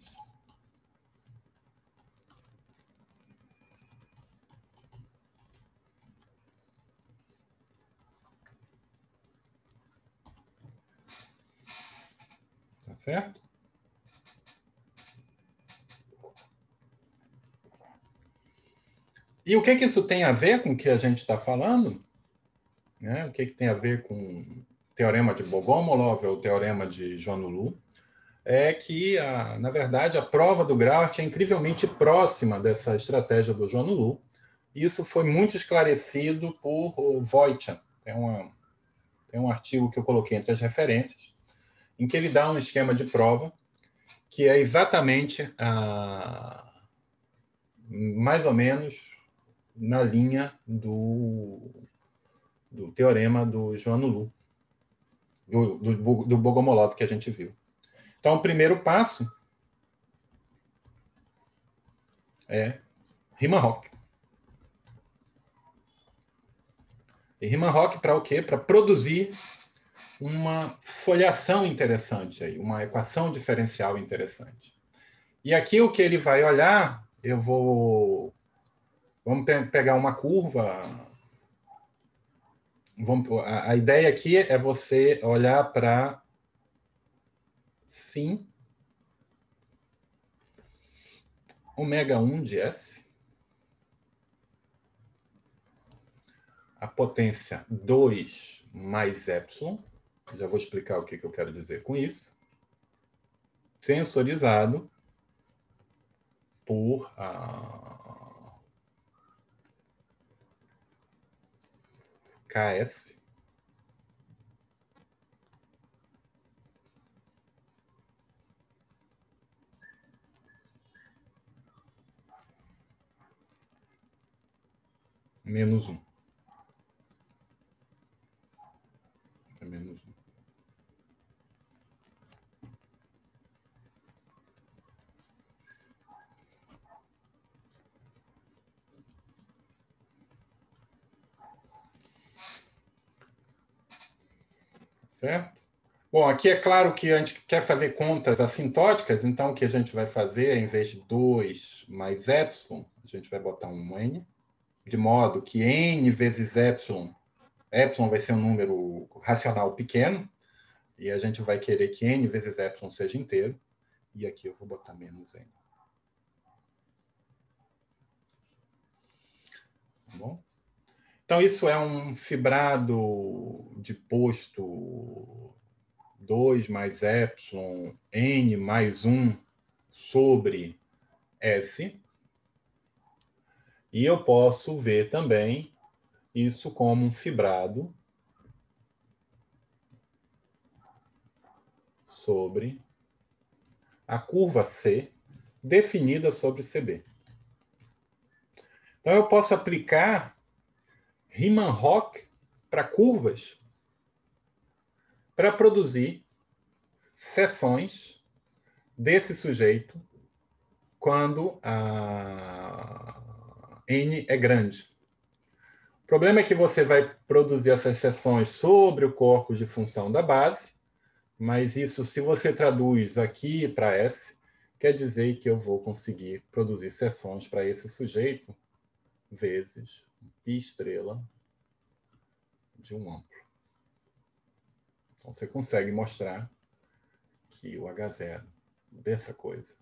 Tá certo? E o que isso tem a ver com o que a gente está falando? Né? O que tem a ver com o teorema de Bogomolov ou o teorema de Joannou? É que, na verdade, a prova do Grauert é incrivelmente próxima dessa estratégia do Joannou. Isso foi muito esclarecido por Wojciech. Tem um artigo que eu coloquei entre as referências, em que ele dá um esquema de prova que é exatamente mais ou menos na linha do teorema do Joannou, do Bogomolov que a gente viu. Então, o primeiro passo é Riemann-Roch. E Riemann-Roch para o quê? Para produzir uma folhação interessante, aí, uma equação diferencial interessante. E aqui o que ele vai olhar, vamos pegar uma curva. A ideia aqui é você olhar para sim ω1 de S, a potência 2 mais epsilon, já vou explicar o que eu quero dizer com isso, tensorizado por Ks menos 1. É menos 1. Certo? Bom, aqui é claro que a gente quer fazer contas assintóticas, então o que a gente vai fazer, em vez de 2 mais epsilon, a gente vai botar um n, de modo que n vezes epsilon vai ser um número racional pequeno, e a gente vai querer que n vezes epsilon seja inteiro, e aqui eu vou botar menos n. Tá bom? Então, isso é um fibrado de posto 2 mais epsilon, n mais 1 sobre S. E eu posso ver também isso como um fibrado sobre a curva C definida sobre CB. Então, eu posso aplicar Riemann-Roch para curvas para produzir seções desse sujeito quando a n é grande. O problema é que você vai produzir essas seções sobre o corpus de função da base, mas isso, se você traduz aqui para S, quer dizer que eu vou conseguir produzir seções para esse sujeito vezes π estrela de um amplo. Então, você consegue mostrar que o H0 dessa coisa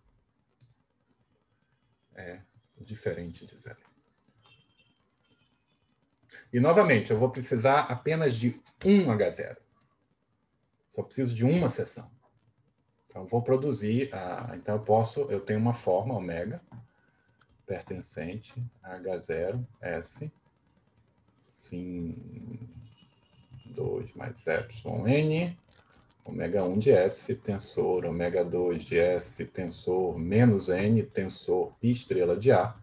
é diferente de zero. E, novamente, eu vou precisar apenas de um H0. Só preciso de uma seção. Então, vou produzir... então, eu tenho uma forma, ω, pertencente a H0, S, sim 2 mais epsilon n, ω1 de S, tensor ω2 de S, tensor menos n, tensor π estrela de A,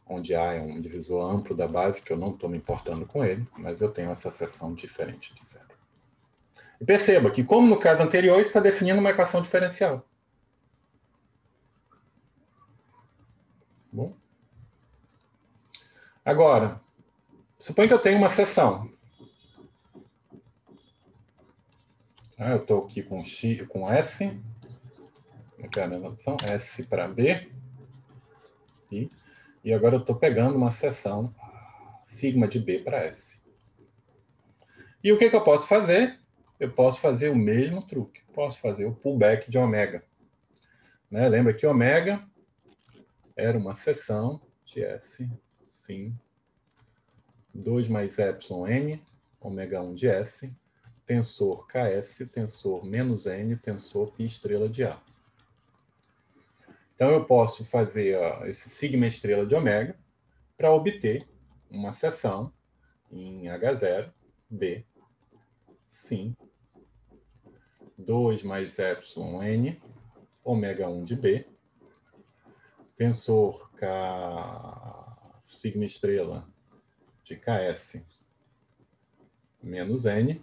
onde A é um divisor amplo da base, que eu não estou me importando com ele, mas eu tenho essa seção diferente de zero. E perceba que, como no caso anterior, está definindo uma equação diferencial. Bom? Agora, suponha que eu tenho uma seção. Eu estou aqui com S, S para B, e agora eu estou pegando uma seção sigma de B para S. E o que eu posso fazer? Eu posso fazer o mesmo truque. Posso fazer o pullback de ω. Né? Lembra que ω era uma seção de S, sim, 2 mais epsilon n, ω1 de S, tensor Ks, tensor menos n, tensor π estrela de A. Então, eu posso fazer esse sigma estrela de ω para obter uma seção em H0, B, sim, 2 mais epsilon n, ω1 de B, tensor sigma estrela de Ks menos n,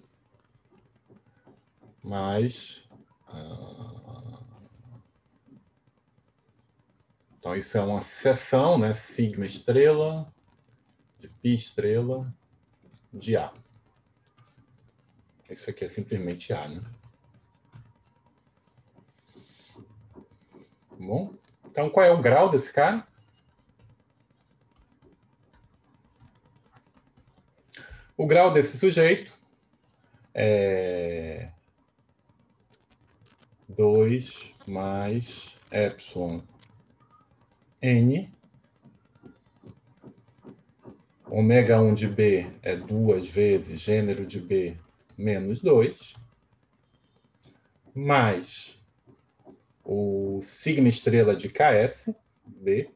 mais... então, isso é uma seção, né? Sigma estrela de π estrela de A. Isso aqui é simplesmente A, né? bom? Então, qual é o grau desse cara? O grau desse sujeito é 2 mais epsilon n. Ômega 1 de B é 2 vezes gênero de B menos 2, mais o sigma estrela de KS, B,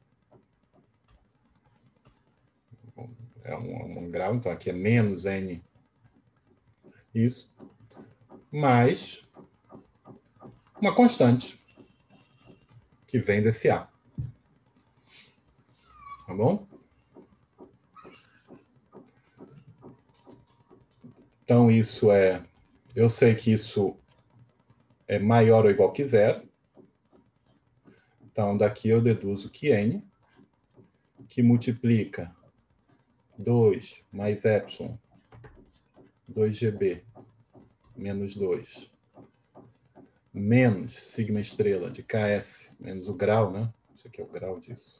é um grau, então aqui é menos N, isso, mais uma constante que vem desse A. Tá bom? Então, isso é... Eu sei que isso é maior ou igual que zero. Então, daqui eu deduzo que N, que multiplica 2 mais epsilon, 2GB, menos 2, menos sigma estrela de KS, menos o grau, né? Isso aqui é o grau disso.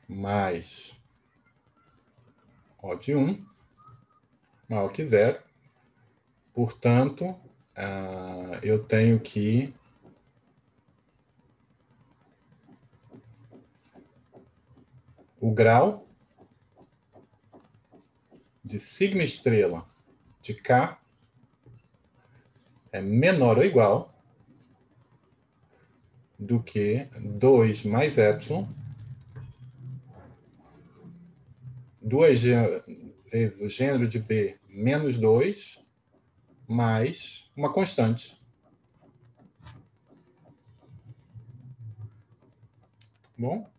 Mais O de 1, maior que zero. Portanto, eu tenho que o grau de sigma estrela de K é menor ou igual do que 2 mais epsilon, 2 vezes o gênero de B menos 2, mais uma constante. Bom?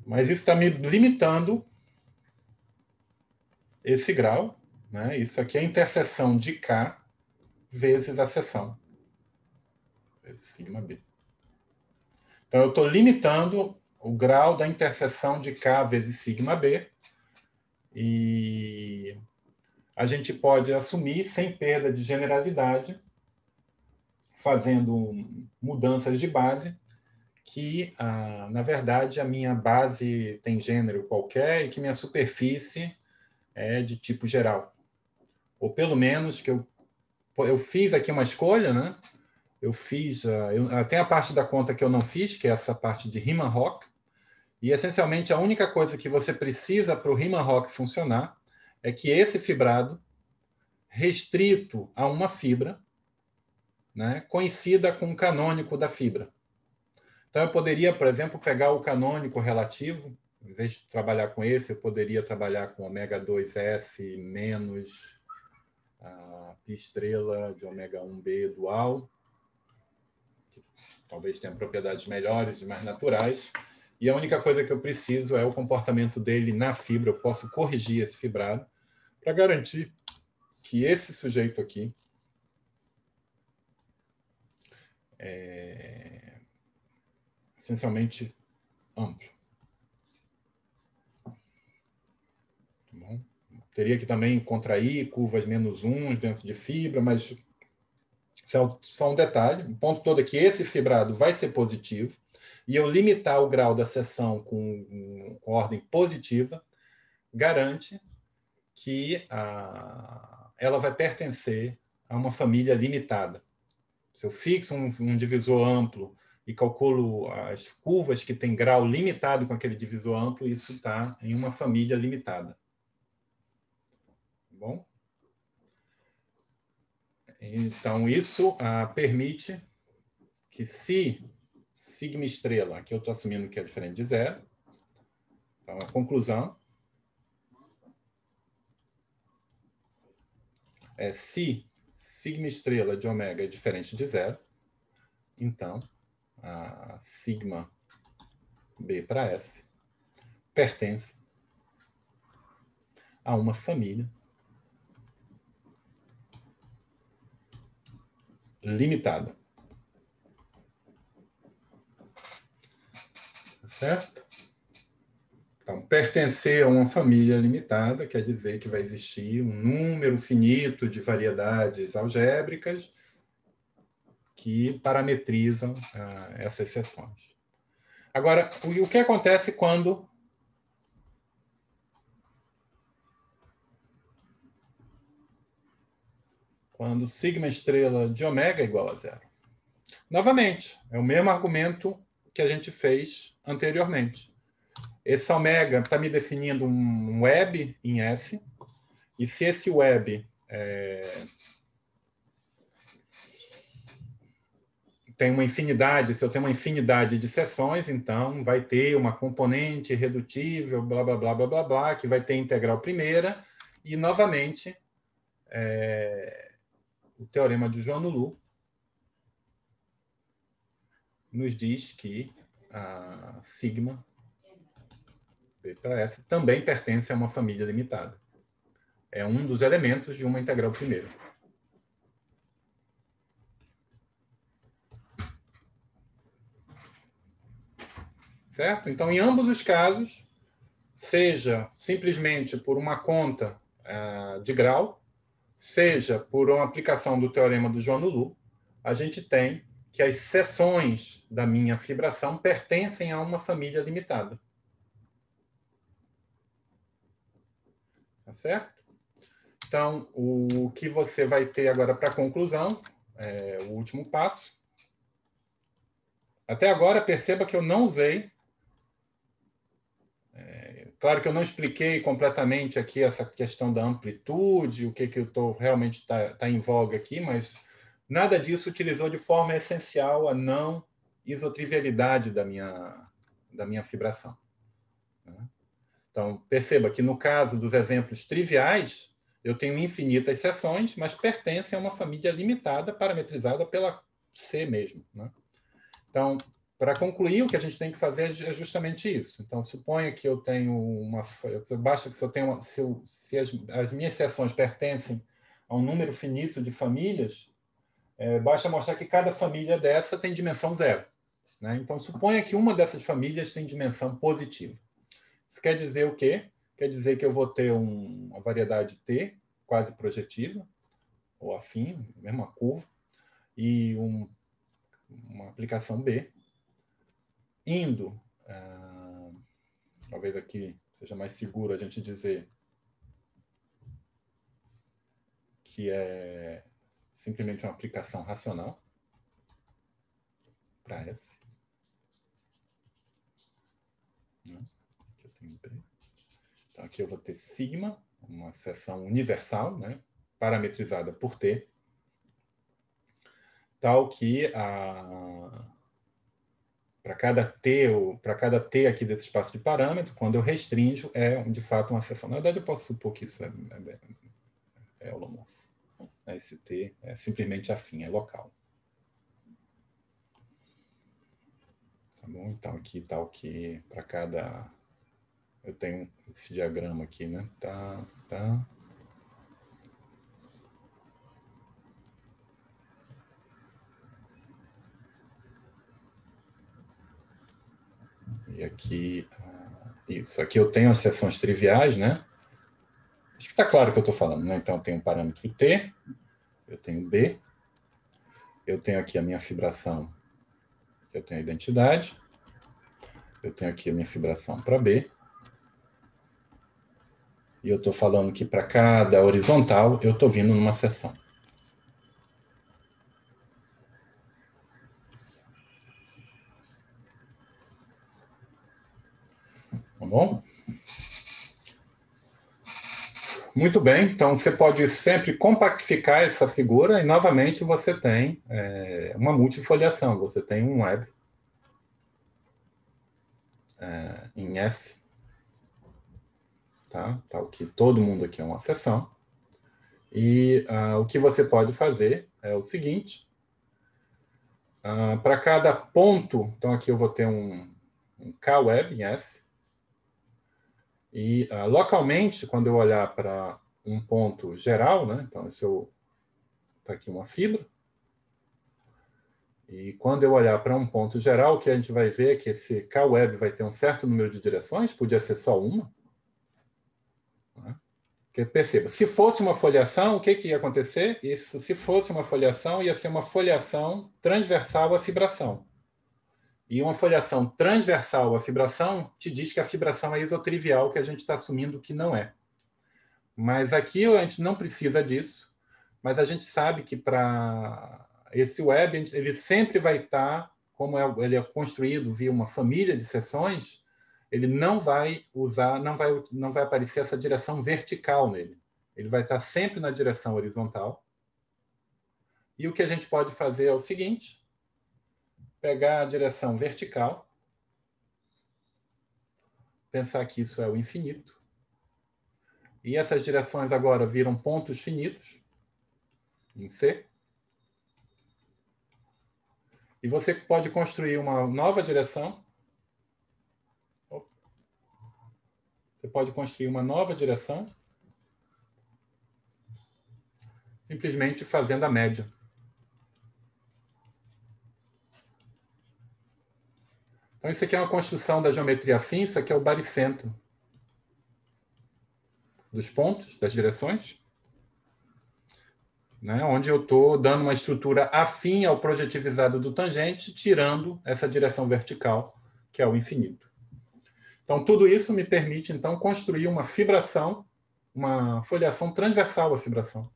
Mas isso está me limitando esse grau, né? Isso aqui é a interseção de K vezes a seção, vezes sigma B. Então, eu estou limitando o grau da interseção de K vezes sigma B, e a gente pode assumir, sem perda de generalidade, fazendo mudanças de base, que, na verdade, a minha base tem gênero qualquer e que minha superfície é de tipo geral. Ou, pelo menos, que eu fiz aqui uma escolha, né? Eu fiz... tem a parte da conta que eu não fiz, que é essa parte de Riemann-Roch, e, essencialmente, a única coisa que você precisa para o Riemann-Roch funcionar é que esse fibrado, restrito a uma fibra, né, coincida com o canônico da fibra. Então, eu poderia, por exemplo, pegar o canônico relativo, em vez de trabalhar com esse, eu poderia trabalhar com ômega 2S menos a π estrela de ômega 1B dual, que talvez tenha propriedades melhores e mais naturais. E a única coisa que eu preciso é o comportamento dele na fibra. Eu posso corrigir esse fibrado para garantir que esse sujeito aqui é essencialmente amplo. Tá bom? Teria que também contrair curvas menos 1 dentro de fibra, mas só um detalhe. O ponto todo é que esse fibrado vai ser positivo, e eu limitar o grau da seção com ordem positiva garante que ela vai pertencer a uma família limitada. Se eu fixo um divisor amplo e calculo as curvas que têm grau limitado com aquele divisor amplo, isso está em uma família limitada. Bom? Então, isso permite que, se sigma estrela, aqui eu estou assumindo que é diferente de zero, então a conclusão é: se sigma estrela de ômega é diferente de zero, então a sigma B para S pertence a uma família limitada. Certo? Então, pertencer a uma família limitada quer dizer que vai existir um número finito de variedades algébricas que parametrizam essas seções. Agora, o que acontece quando sigma estrela de ômega é igual a zero? Novamente, é o mesmo argumento que a gente fez anteriormente. Esse ômega está me definindo um web em S, e se esse web tem uma infinidade, se eu tenho uma infinidade de seções, então vai ter uma componente irredutível, blá, blá, blá, blá, blá, blá, que vai ter integral primeira, e, novamente, o teorema de Joanolu nos diz que a sigma B para S também pertence a uma família limitada. É um dos elementos de uma integral primeira. Certo? Então, em ambos os casos, seja simplesmente por uma conta de grau, seja por uma aplicação do teorema do Joanolu, a gente tem que as seções da minha fibração pertencem a uma família limitada. Tá certo? Então, o que você vai ter agora para a conclusão, o último passo. Até agora, perceba que eu não usei. Claro que eu não expliquei completamente aqui essa questão da amplitude, o que eu estou realmente está em voga aqui, mas nada disso utilizou de forma essencial a não isotrivialidade da minha fibração. Então, perceba que no caso dos exemplos triviais, eu tenho infinitas seções, mas pertencem a uma família limitada, parametrizada pela C mesmo. Né? Então, para concluir, o que a gente tem que fazer é justamente isso. Então, suponha que eu tenho uma... Basta que se eu tenho se as minhas seções pertencem a um número finito de famílias, basta mostrar que cada família dessa tem dimensão zero. Né? Então, suponha que uma dessas famílias tem dimensão positiva. Isso quer dizer o quê? Quer dizer que eu vou ter uma variedade T, quase projetiva, ou afim, mesma curva, e uma aplicação B, indo, talvez aqui seja mais seguro a gente dizer que é simplesmente uma aplicação racional para S. Né? Aqui eu tenho B. Então, aqui eu vou ter sigma, uma seção universal, né? Parametrizada por T, tal que para cada T aqui desse espaço de parâmetro, quando eu restringo, é de fato uma seção. Na verdade, eu posso supor que isso é holomorfo. Esse T é simplesmente afim, é local. Tá bom? Então, aqui tal que para cada... Eu tenho esse diagrama aqui, né? Tá. E aqui... Isso. Aqui eu tenho as seções triviais, né? Acho que está claro o que eu estou falando, né? Então, eu tenho um parâmetro T, eu tenho B, eu tenho aqui a minha fibração, eu tenho a identidade, eu tenho aqui a minha fibração para B, e eu estou falando que para cada horizontal eu estou vindo numa seção. Tá bom? Muito bem, então você pode sempre compactificar essa figura e, novamente, você tem uma multifoliação, você tem um web em S, tá? Tal que todo mundo aqui é uma seção. E o que você pode fazer é o seguinte, para cada ponto, então aqui eu vou ter um K-web em S, e localmente, quando eu olhar para um ponto geral, né, então está aqui uma fibra, E quando eu olhar para um ponto geral, o que a gente vai ver é que esse K-web vai ter um certo número de direções, podia ser só uma. Né? Porque perceba, se fosse uma foliação, o que ia acontecer? Isso, se fosse uma foliação, ia ser uma foliação transversal à fibração. E uma foliação transversal à fibração te diz que a fibração é isotrivial, que a gente está assumindo que não é. Mas aqui a gente não precisa disso, mas a gente sabe que para esse web ele sempre vai estar, como ele é construído via uma família de seções, ele não vai usar, não vai aparecer essa direção vertical nele. Ele vai estar sempre na direção horizontal. E o que a gente pode fazer é o seguinte: pegar a direção vertical, pensar que isso é o infinito, e essas direções agora viram pontos finitos em C. E você pode construir uma nova direção. Você pode construir uma nova direção simplesmente fazendo a média. Então, isso aqui é uma construção da geometria afim, isso aqui é o baricentro dos pontos, das direções, né, onde eu estou dando uma estrutura afim ao projetivizado do tangente, tirando essa direção vertical, que é o infinito. Então, tudo isso me permite, então, construir uma fibração, uma foliação transversal à fibração.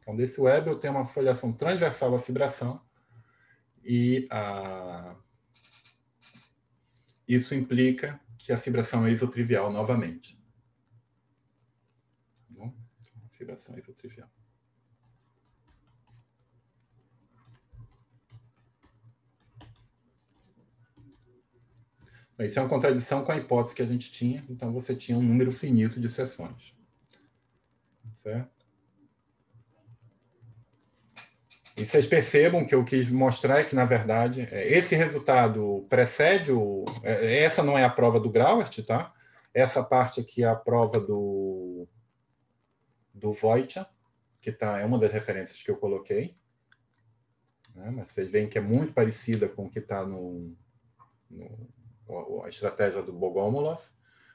Então, desse web eu tenho uma foliação transversal à fibração e isso implica que a fibração é isotrivial novamente. Bom, a fibração é isotrivial. Isso é uma contradição com a hipótese que a gente tinha, então você tinha um número finito de seções. Certo? E vocês percebam que eu quis mostrar é que, na verdade, esse resultado precede essa não é a prova do Grauert, tá? Essa parte aqui é a prova do Wojciech, que é uma das referências que eu coloquei. Né? Mas vocês veem que é muito parecida com o que está a estratégia do Bogomolov.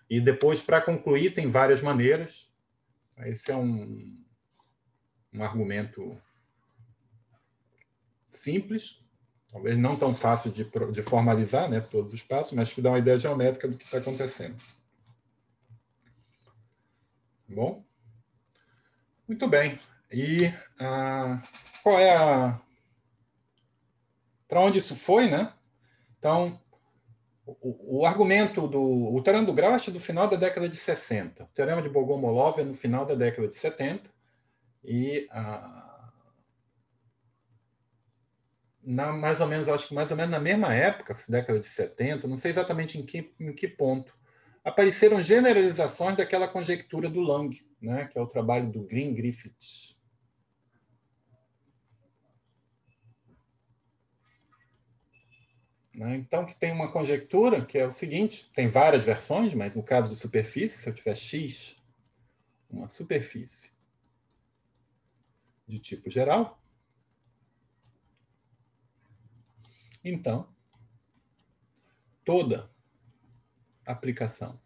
E depois, para concluir, tem várias maneiras. Esse é um argumento simples, talvez não tão fácil de formalizar, né, todos os passos, mas que dá uma ideia geométrica do que está acontecendo. Bom? Muito bem. E qual é para onde isso foi, né? Então, o argumento o teorema do Gauss é do final da década de 60. O teorema de Bogomolov é no final da década de 70. E mais ou menos, acho que mais ou menos na mesma época, década de 70, não sei exatamente em que ponto, apareceram generalizações daquela conjectura do Lang, né, que é o trabalho do Green-Griffiths. Então, que tem uma conjectura que é o seguinte, tem várias versões, mas no caso de superfície, se eu tiver X, uma superfície de tipo geral, então, toda aplicação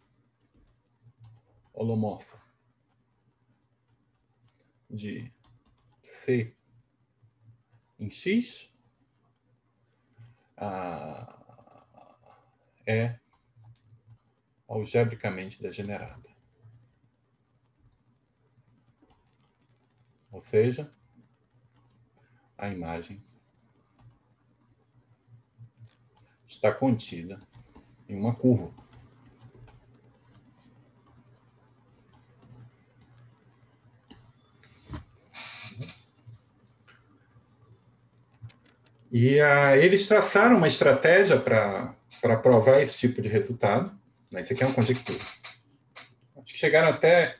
holomorfa de C em X é algebricamente degenerada. Ou seja, a imagem está contida em uma curva. E eles traçaram uma estratégia para provar esse tipo de resultado. Isso aqui é uma conjectura. Acho que chegaram até...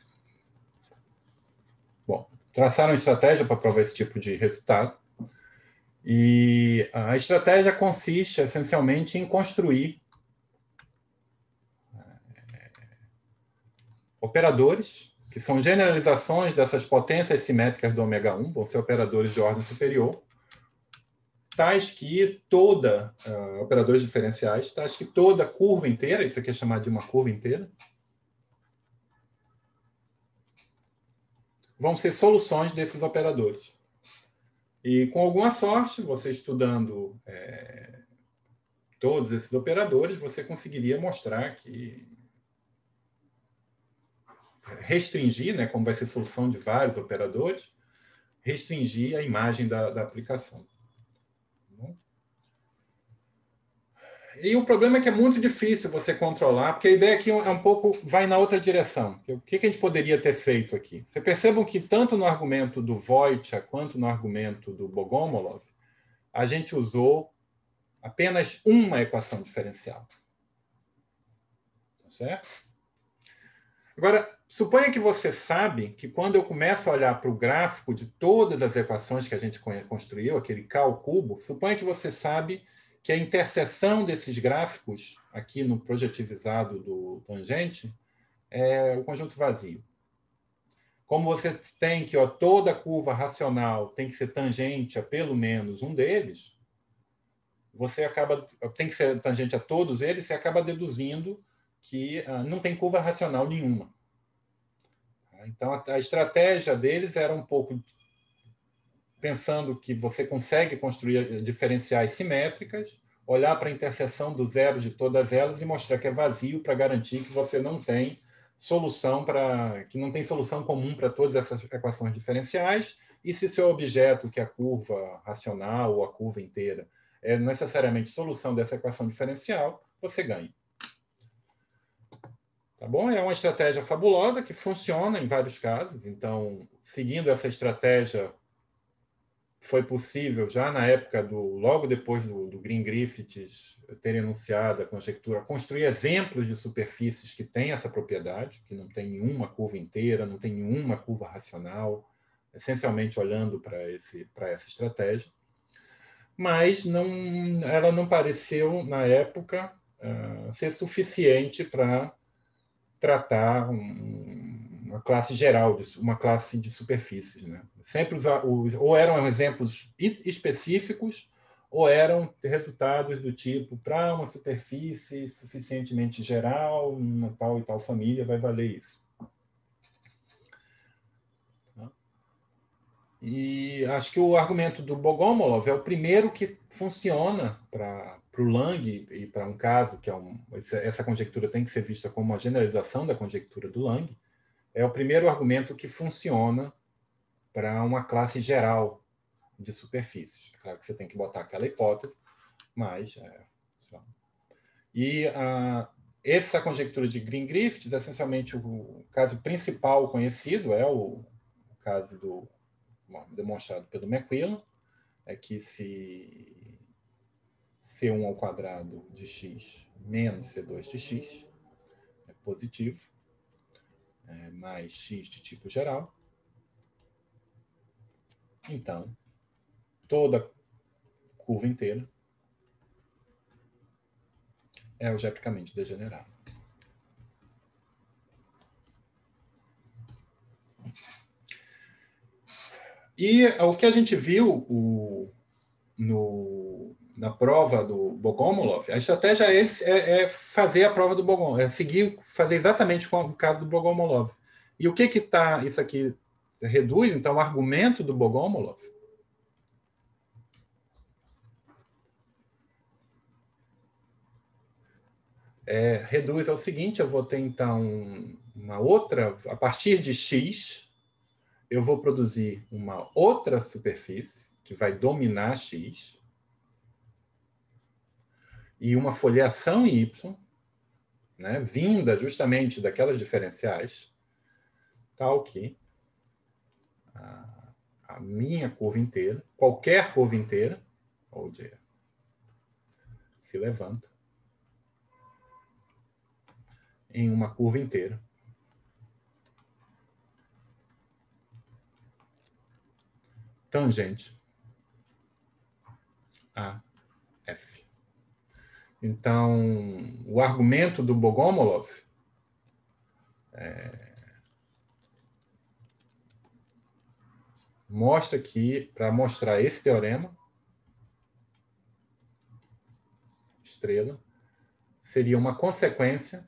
Bom, traçaram uma estratégia para provar esse tipo de resultado. E a estratégia consiste, essencialmente, em construir operadores, que são generalizações dessas potências simétricas do ômega 1, vão ser operadores de ordem superior, tais que toda, operadores diferenciais, tais que toda curva inteira, isso aqui é chamado de uma curva inteira, vão ser soluções desses operadores. E, com alguma sorte, você estudando todos esses operadores, você conseguiria mostrar que restringir, né, como vai ser solução de vários operadores, restringir a imagem da aplicação. E o problema é que é muito difícil você controlar, porque a ideia aqui é um pouco, vai na outra direção. O que a gente poderia ter feito aqui? Você percebam que tanto no argumento do Wojciech quanto no argumento do Bogomolov, a gente usou apenas uma equação diferencial. Tá certo? Agora, suponha que você sabe que quando eu começo a olhar para o gráfico de todas as equações que a gente construiu, aquele K ao cubo, suponha que você sabe que a interseção desses gráficos, aqui no projetivizado do tangente, é o conjunto vazio. Como você tem que toda curva racional tem que ser tangente a pelo menos um deles, você tem que ser tangente a todos eles, você acaba deduzindo que não tem curva racional nenhuma. Então, a estratégia deles era um pouco pensando que você consegue construir diferenciais simétricas, olhar para a interseção do zero de todas elas e mostrar que é vazio para garantir que você não tem solução que não tem solução comum para todas essas equações diferenciais. E se seu objeto, que é a curva racional ou a curva inteira, é necessariamente solução dessa equação diferencial, você ganha. Tá bom? É uma estratégia fabulosa que funciona em vários casos. Então, seguindo essa estratégia, foi possível, já na época logo depois do Green-Griffiths ter enunciado a conjectura, construir exemplos de superfícies que têm essa propriedade, que não tem nenhuma curva inteira, não tem nenhuma curva racional, essencialmente olhando para essa estratégia. Mas ela não pareceu, na época, ser suficiente para tratar uma classe geral, uma classe de superfícies. Né? Sempre ou eram exemplos específicos, ou eram resultados do tipo, para uma superfície suficientemente geral, uma tal e tal família, vai valer isso. E acho que o argumento do Bogomolov é o primeiro que funciona para o Lang e para um caso que essa conjectura tem que ser vista como uma generalização da conjectura do Lang. É o primeiro argumento que funciona para uma classe geral de superfícies. Claro que você tem que botar aquela hipótese, mas e essa conjectura de Green-Griffiths, essencialmente o caso principal conhecido é o caso demonstrado pelo McQuillan, é que se C1 ao quadrado de x menos C2 de x é positivo, mais x de tipo geral, então toda curva inteira é algebricamente degenerada. E o que a gente viu na prova do Bogomolov, a estratégia é fazer a prova do Bogomolov, fazer exatamente com o caso do Bogomolov. E o que está, isso aqui reduz, então, o argumento do Bogomolov reduz ao seguinte: eu vou ter, então, uma outra, a partir de x, eu vou produzir uma outra superfície que vai dominar x, e uma foliação em y, né, vinda justamente daquelas diferenciais, tal que a minha curva inteira, qualquer curva inteira, se levanta em uma curva inteira tangente a f. Então, o argumento do Bogomolov mostra que, para mostrar esse teorema, estrela seria uma consequência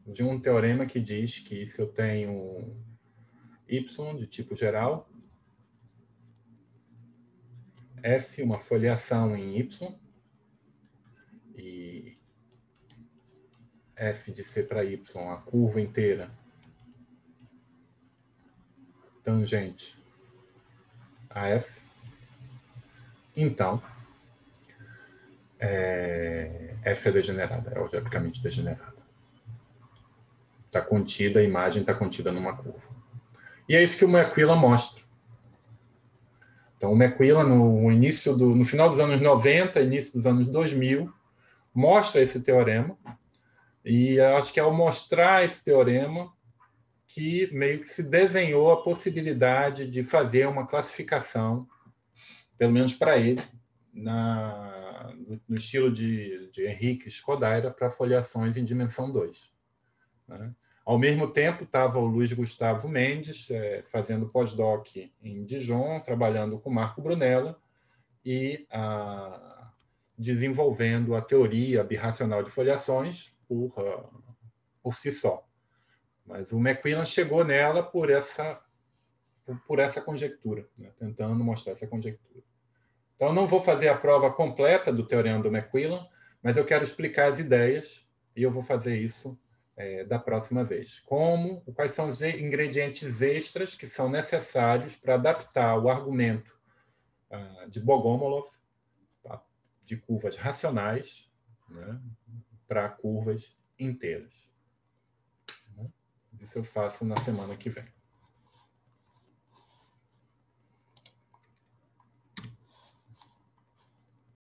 de um teorema que diz que se eu tenho y de tipo geral, f, uma foliação em y, e f de C para y, a curva inteira tangente a f, então f é degenerada, é algebricamente degenerada. Está contida, a imagem está contida numa curva. E é isso que o Macquillan mostra. Então, o Macquillan, no final dos anos 90, início dos anos 2000, mostra esse teorema, e acho que ao mostrar esse teorema, que meio que se desenhou a possibilidade de fazer uma classificação, pelo menos para ele, no estilo de Henrique Schodaira, para foliações em dimensão 2. Né? Ao mesmo tempo, estava o Luiz Gustavo Mendes, fazendo pós-doc em Dijon, trabalhando com Marco Brunella e desenvolvendo a teoria birracional de foliações por si só. Mas o Macquillan chegou nela por essa conjectura, né? Tentando mostrar essa conjectura. Então, eu não vou fazer a prova completa do teorema do Macquillan, mas eu quero explicar as ideias, e eu vou fazer isso da próxima vez. Quais são os ingredientes extras que são necessários para adaptar o argumento de Bogomolov, de curvas racionais, né, para curvas inteiras. Isso eu faço na semana que vem.